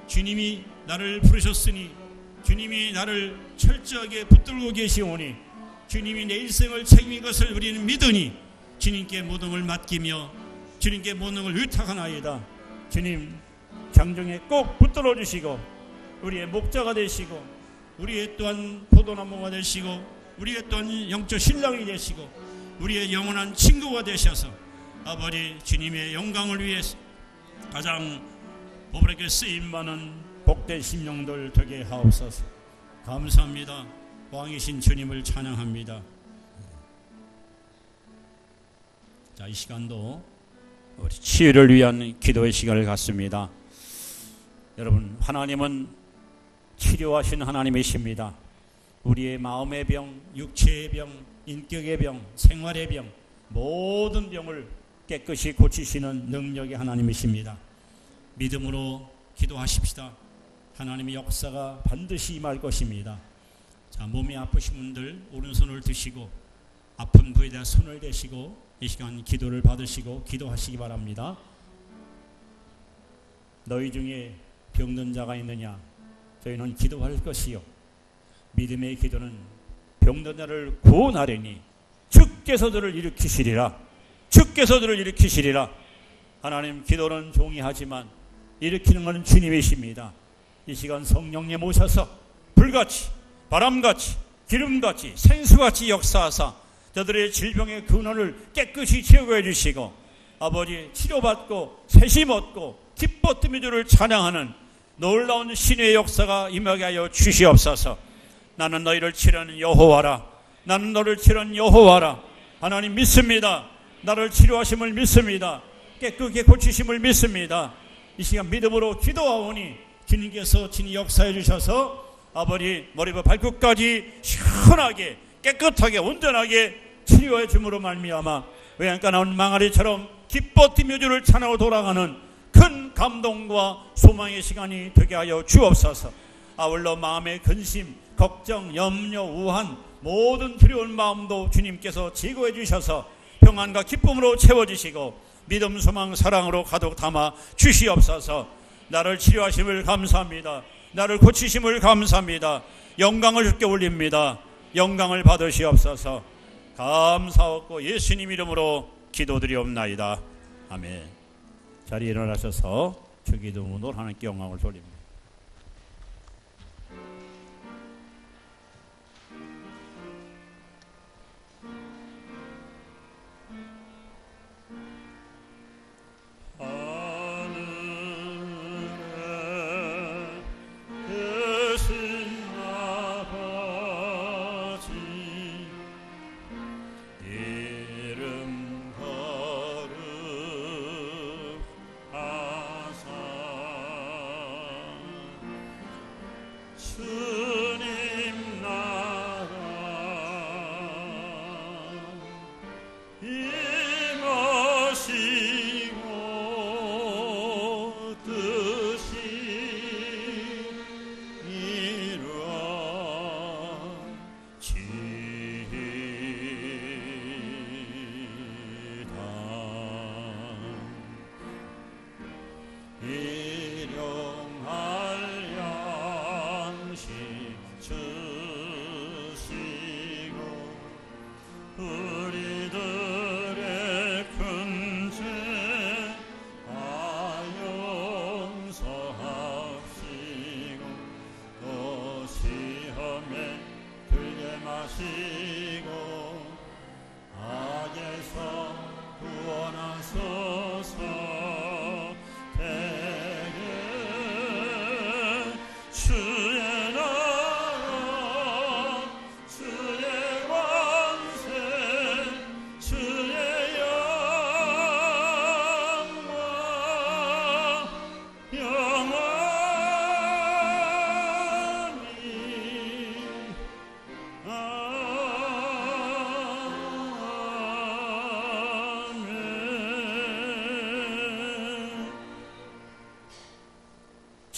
주님이 나를 부르셨으니 주님이 나를 철저하게 붙들고 계시오니 주님이 내 일생을 책임진 것을 우리는 믿으니 주님께 모든 걸 맡기며 주님께 모든 걸 의탁하나이다. 주님 장정에 꼭 붙들어 주시고 우리의 목자가 되시고 우리의 또한 포도나무가 되시고 우리의 또한 영적 신랑이 되시고 우리의 영원한 친구가 되셔서 아버지 주님의 영광을 위해서 가장 보배롭게 쓰임받는 복된 심령들 되게 하옵소서. 감사합니다. 왕이신 주님을 찬양합니다. 자, 이 시간도 우리 치유를 위한 기도의 시간을 갖습니다. 여러분, 하나님은 치료하신 하나님이십니다. 우리의 마음의 병, 육체의 병, 인격의 병, 생활의 병, 모든 병을 깨끗이 고치시는 능력의 하나님이십니다. 믿음으로 기도하십시다. 하나님의 역사가 반드시 임할 것입니다. 자, 몸이 아프신 분들 오른손을 드시고 아픈 부위에 대한 손을 대시고 이 시간 기도를 받으시고 기도하시기 바랍니다. 너희 중에 병든 자가 있느냐? 저희는 기도할 것이요 믿음의 기도는 병든 자를 구원하려니 주께서 그를 일으키시리라. 주께서 그를 일으키시리라. 하나님, 기도는 종이 하지만 일으키는 것은 주님이십니다. 이 시간 성령님 오셔서 불같이 바람같이 기름같이 생수같이 역사하사 저들의 질병의 근원을 깨끗이 제거해 주시고 아버지 치료받고 세심 얻고 기뻐 뜨며 주를 찬양하는 놀라운 신의 역사가 임하게 하여 주시옵소서. 나는 너희를 치료하는 여호와라. 나는 너를 치료하는 여호와라. 하나님 믿습니다. 나를 치료하심을 믿습니다. 깨끗게 고치심을 믿습니다. 이 시간 믿음으로 기도하오니 주님께서 친히 역사해 주셔서 아버지 머리부터 발끝까지 시원하게 깨끗하게 온전하게 치료해 줌으로 말미암아 외양간 나온 망아리처럼 기뻐 뛰며 주를 찬양하고 돌아가는 큰 감동과 소망의 시간이 되게 하여 주옵소서. 아울러 마음의 근심, 걱정, 염려, 우한 모든 두려운 마음도 주님께서 제거해 주셔서 평안과 기쁨으로 채워주시고 믿음, 소망, 사랑으로 가득 담아 주시옵소서. 나를 치료하심을 감사합니다. 나를 고치심을 감사합니다. 영광을 주께 올립니다. 영광을 받으시옵소서. 감사하고 예수님 이름으로 기도드리옵나이다. 아멘. 자리에 일어나셔서 주기도문으로 하나님께 영광을 돌립니다.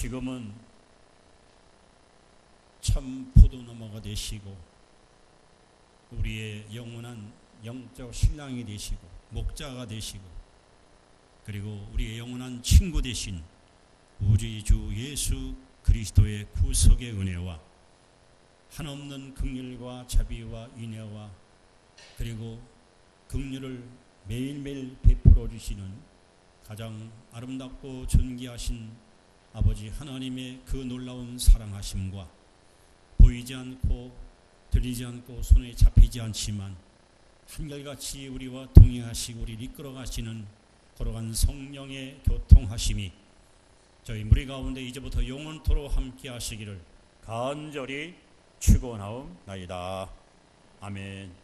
지금은 참 포도나무가 되시고 우리의 영원한 영적 신랑이 되시고 목자가 되시고 그리고 우리의 영원한 친구 되신 우리 주 예수 그리스도의 구속의 은혜와 한없는 긍휼과 자비와 인애와 그리고 긍휼을 매일매일 베풀어 주시는 가장 아름답고 존귀하신 아버지 하나님의 그 놀라운 사랑하심과 보이지 않고 들리지 않고 손에 잡히지 않지만 한결같이 우리와 동행하시고 우리 이끌어 가시는 걸어간 성령의 교통하심이 저희 무리 가운데 이제부터 영원토록 함께 하시기를 간절히 축원하옵나이다. 아멘.